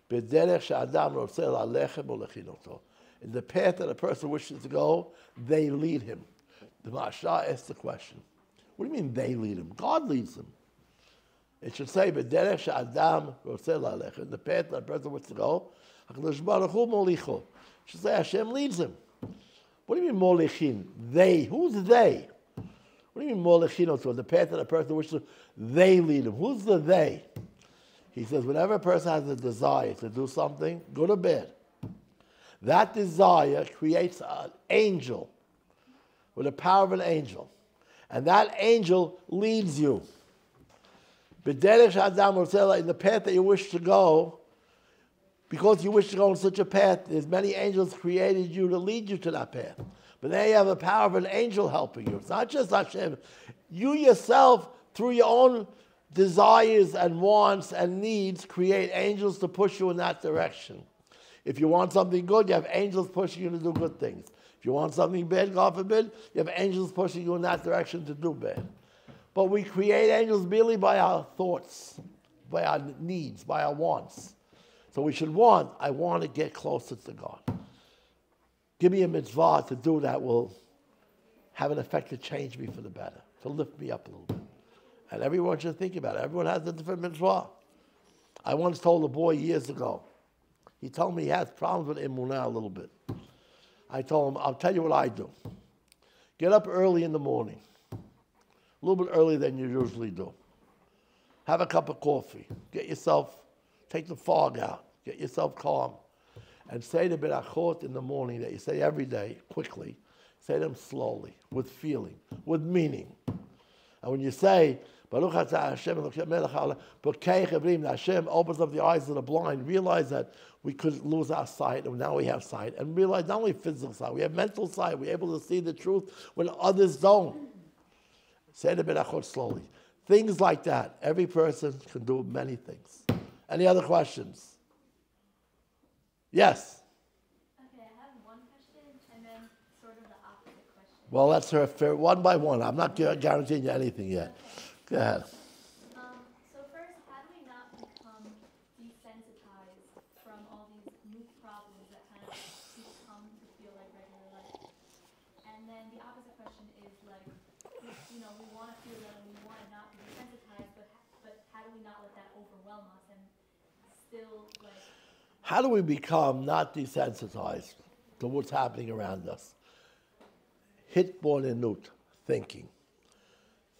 Speaker 1: "B'derech she'adam rotzeh la'lechem u'lechin oto." In the path that a person wishes to go, they lead him. The Masha asks the question, what do you mean they lead him? God leads him. It should say, "B'derech she'adam rotzeh la'lechem." In the path that a person wishes to go, HaKadosh Baruch Hu molicho. It should say Hashem leads him. What do you mean molichin? They. Who's they? What do you mean molichin oto? The path that a person wishes to, they lead him. Who's the they? He says, whenever a person has a desire to do something, good or bad, that desire creates an angel with the power of an angel. And that angel leads you. B'derech she'adam rotzeh, in the path that you wish to go, because you wish to go on such a path, there's many angels created you to lead you to that path. But then you have the power of an angel helping you. It's not just Hashem. You yourself, through your own desires and wants and needs, create angels to push you in that direction. If you want something good, you have angels pushing you to do good things. If you want something bad, God forbid, you have angels pushing you in that direction to do bad. But we create angels merely by our thoughts, by our needs, by our wants. So we should I want to get closer to God. Give me a mitzvah to do that will have an effect to change me for the better. to lift me up a little bit. And everyone should think about it. Everyone has a different mitzvah. I once told a boy years ago, he told me he has problems with emunah a little bit. I told him, I'll tell you what I do. Get up early in the morning, a little bit earlier than you usually do. Have a cup of coffee. Take the fog out. Get yourself calm. And say the berachot in the morning that you say every day, quickly. Say them slowly, with feeling, with meaning. And when you say, Baruch atah Hashem Elokeinu melech haolam, Bokei Chavrim, Hashem opens up the eyes of the blind, realize that we could lose our sight, and now we have sight, and realize not only physical sight, we have mental sight, we're able to see the truth when others don't. Say the berachot slowly. Things like that. Every person can do many things. Any other questions? Yes?
Speaker 4: Okay, I have one question and then sort of the opposite question.
Speaker 1: Well, that's her fair, one by one. I'm not guaranteeing you anything yet.
Speaker 4: Okay.
Speaker 1: Go ahead.
Speaker 4: So first, how do we not become desensitized from all these new problems that kind of become to feel like regular life? And then the opposite question is like, we want to feel that and we want to not be desensitized, but how do we not let that overwhelm us and still like...
Speaker 1: How do we become not desensitized to what's happening around us? Hitbonenut, thinking.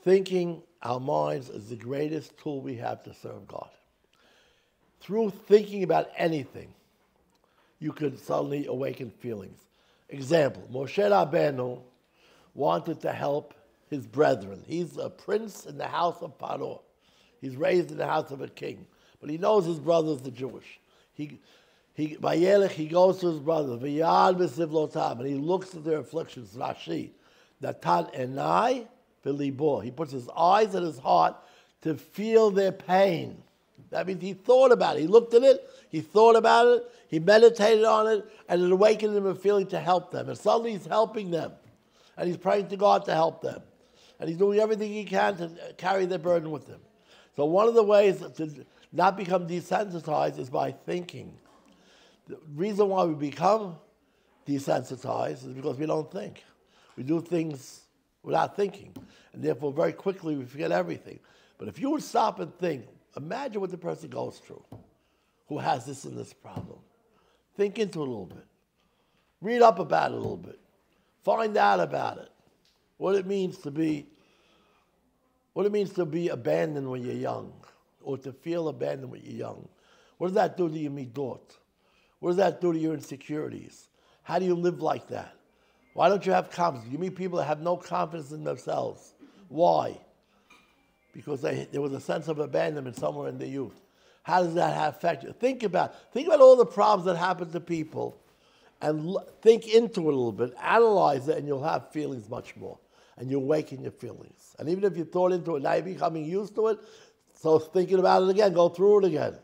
Speaker 1: Thinking, our minds, is the greatest tool we have to serve God. Through thinking about anything, you could suddenly awaken feelings. Example, Moshe Rabbeinu wanted to help his brethren. He's a prince in the house of Paro. He's raised in the house of a king. But he knows his brothers are Jewish. He goes to his brothers, and he looks at their afflictions. Rashi, Natan enai v'libo. He puts his eyes and his heart to feel their pain. That means he thought about it. He looked at it, he thought about it, he meditated on it, and it awakened him a feeling to help them. And suddenly he's helping them. And he's praying to God to help them. And he's doing everything he can to carry their burden with him. So one of the ways to not become desensitized is by thinking. The reason why we become desensitized is because we don't think. We do things without thinking. And therefore, very quickly, we forget everything. But if you would stop and think, imagine what the person goes through who has this and this problem. Think into it a little bit. Read up about it a little bit. Find out about it. What it means to be abandoned when you're young, or to feel abandoned when you're young. What does that do to your midot? What does that do to your insecurities? How do you live like that? Why don't you have confidence? You meet people that have no confidence in themselves. Why? Because there was a sense of abandonment somewhere in their youth. How does that affect you? Think about all the problems that happen to people, and think into it a little bit, analyze it, and you'll have feelings much more. And you awaken your feelings. And even if you thought into it, now you're becoming used to it, so thinking about it again, go through it again.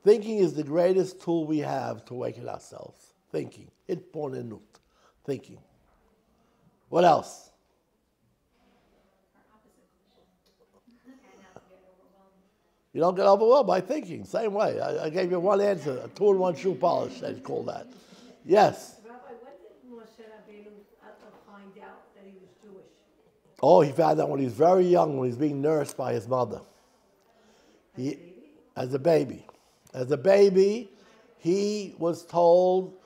Speaker 1: Thinking is the greatest tool we have to awaken ourselves. Thinking. Hitbonenut. Thinking. What else? You don't get overwhelmed by thinking. Same way. I gave you one answer, a 2-in-1 shoe polish, they'd call that. Yes?
Speaker 3: Rabbi, when did Moshe Rabbeinu find out that he was Jewish?
Speaker 1: Oh, he found out when he was very young, when he was being nursed by his mother. As a baby. As a baby, he was told,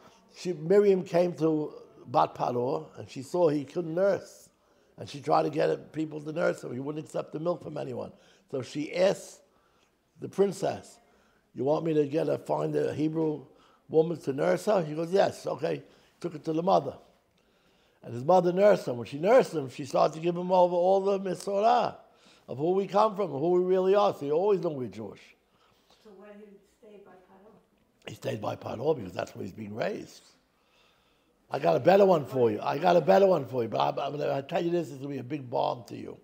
Speaker 1: Miriam came to Bat Paro, and she saw he couldn't nurse. And she tried to get people to nurse him. He wouldn't accept the milk from anyone. So she asked the princess, you want me to find a Hebrew woman to nurse her? He goes, yes, okay. Took it to the mother. And his mother nursed him. When she nursed him, she started to give him over all the mitzvah of who we come from, who we really are. So he always knew we're Jewish.
Speaker 3: So where did he stay by Paro?
Speaker 1: He stayed by Paro because that's where he's being raised. I got a better one for you. But I'm going to tell you this, it's going to be a big bomb to you.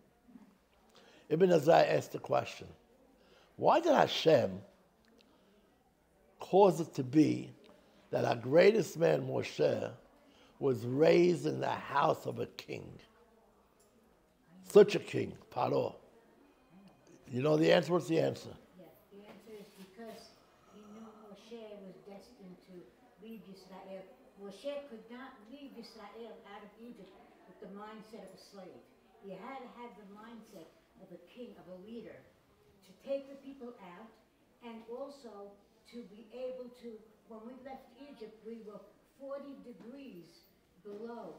Speaker 1: Ibn Azai asked the question, why did Hashem cause it to be that our greatest man, Moshe, was raised in the house of a king? Such a king, Paro. You know the answer? What's the answer?
Speaker 5: Yeah, the answer is because he knew Moshe was destined to lead Yisrael. Moshe could not lead Yisrael out of Egypt with the mindset of a slave. you had to have the mindset of a king, of a leader, to take the people out, and also to be able to, when we left Egypt, we were 40 degrees below,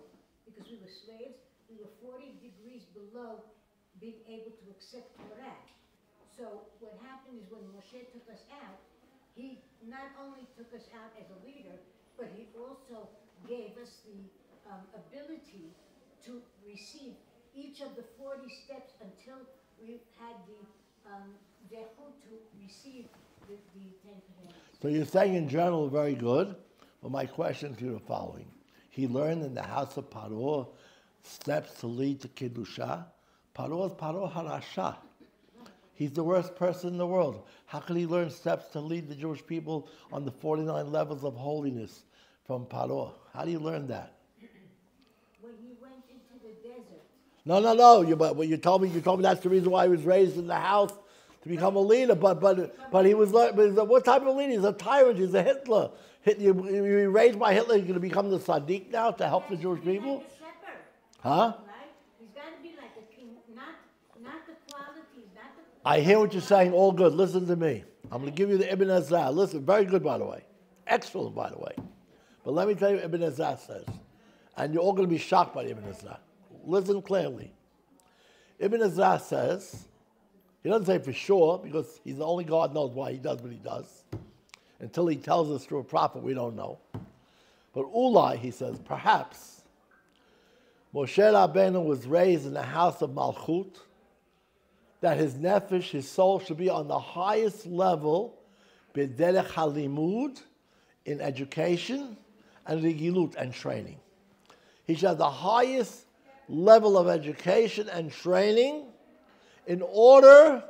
Speaker 5: because we were slaves, we were 40 degrees below being able to accept Torah. So what happened is when Moshe took us out, he not only took us out as a leader, but he also gave us the ability to receive each of the 40 steps until we had the zechut to receive the Ten Commandments.
Speaker 2: So you're saying in general very good, but my question to you is the following. He learned in the house of Paro steps to lead to Kedusha. Paro is Paro Harasha. He's the worst person in the world. How could he learn steps to lead the Jewish people on the 49 levels of holiness from Paro? How do you learn that?
Speaker 5: When he went into the desert.
Speaker 2: No. But you told me that's the reason why he was raised in the house to become a leader. But he was what type of leader? He's a tyrant. He's a Hitler. You raised by Hitler. You're going to become the Sadiq now to help the Jewish people?
Speaker 5: Like a shepherd,
Speaker 2: Huh?
Speaker 5: right? He's got to be like a king, not the qualities, not the.
Speaker 2: I hear what you're saying. All good. Listen to me. I'm going to give you the Ibn Ezra. Listen, very good, by the way. Excellent, by the way. But let me tell you what Ibn Ezra says. And you're all going to be shocked by Ibn Ezra. Listen clearly. Ibn Ezra says, he doesn't say for sure, because he's the only God knows why he does what he does. Until he tells us through a prophet, we don't know. But Ulai, he says, perhaps Moshe Rabbeinu was raised in the house of Malchut, that his nefesh, his soul, should be on the highest level, b'derech halimud, in education, and regilut, and training. He should have the highest level of education and training in order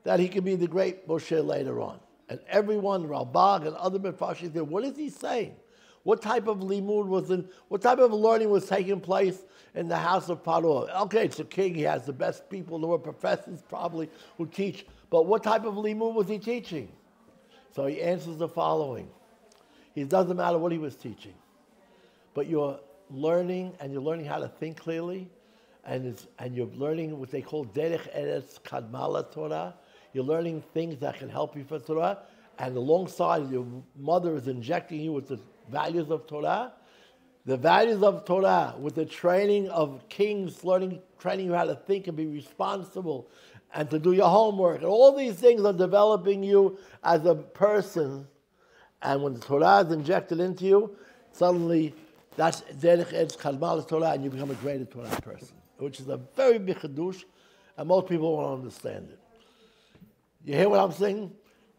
Speaker 2: that he can be the great Moshe later on. And everyone, Rabbi and other Mefarshim said, what is he saying? What type of limud what type of learning was taking place in the house of Paro? Okay, it's a king, he has the best people in the world, professors probably who teach, but what type of limud was he teaching? So he answers the following. It doesn't matter what he was teaching, but you're learning, and you're learning how to think clearly, and you're learning what they call derech eretz kadmala Torah. You're learning things that can help you for Torah, and alongside your mother is injecting you with the values of Torah. The values of Torah with the training of kings, training you how to think and be responsible and to do your homework. And all these things are developing you as a person. And when the Torah is injected into you, suddenly that's derech eretz kadmala Torah, and you become a greater Torah person, which is a very big chidush, and most people won't understand it. You hear what I'm saying?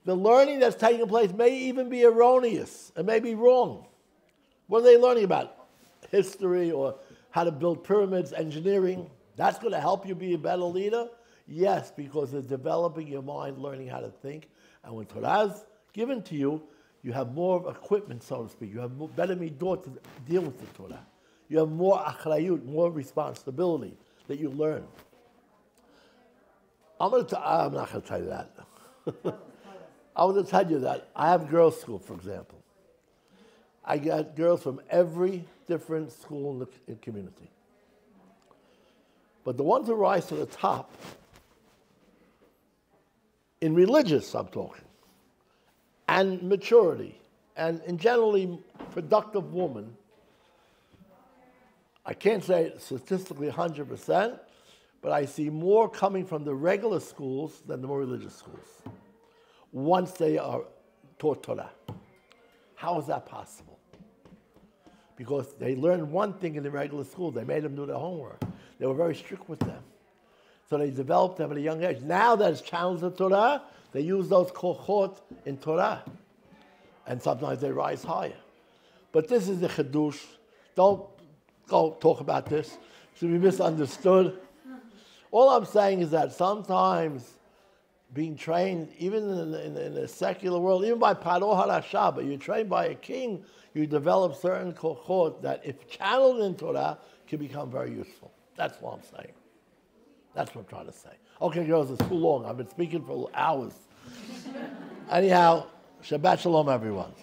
Speaker 2: The learning that's taking place may even be erroneous. It may be wrong. What are they learning about? History or how to build pyramids, engineering. That's going to help you be a better leader? Yes, because it's developing your mind, learning how to think. And when Torah is given to you, you have more equipment, so to speak. You have better midot to deal with the Torah. You have more achrayut, more responsibility that you learn. I'm not going to tell you that. I was going to tell you that I have girls' school, for example. I got girls from every different school in the community. But the ones who rise to the top, in religious, I'm talking, and maturity, and in generally productive woman, I can't say statistically 100%, but I see more coming from the regular schools than the more religious schools, once they are taught Torah. How is that possible? Because they learned one thing in the regular school. They made them do their homework. They were very strict with them. So they developed them at a young age. Now that it's challenged the Torah, they use those kochot in Torah. And sometimes they rise higher. But this is the chidush. Don't go talk about this. It should be misunderstood. All I'm saying is that sometimes being trained, even in the secular world, even by Paro HaRasha, but you're trained by a king, you develop certain kochot that, if channeled in Torah, can become very useful. That's what I'm saying. That's what I'm trying to say. Okay, girls, it's too long. I've been speaking for hours. Anyhow, Shabbat Shalom, everyone.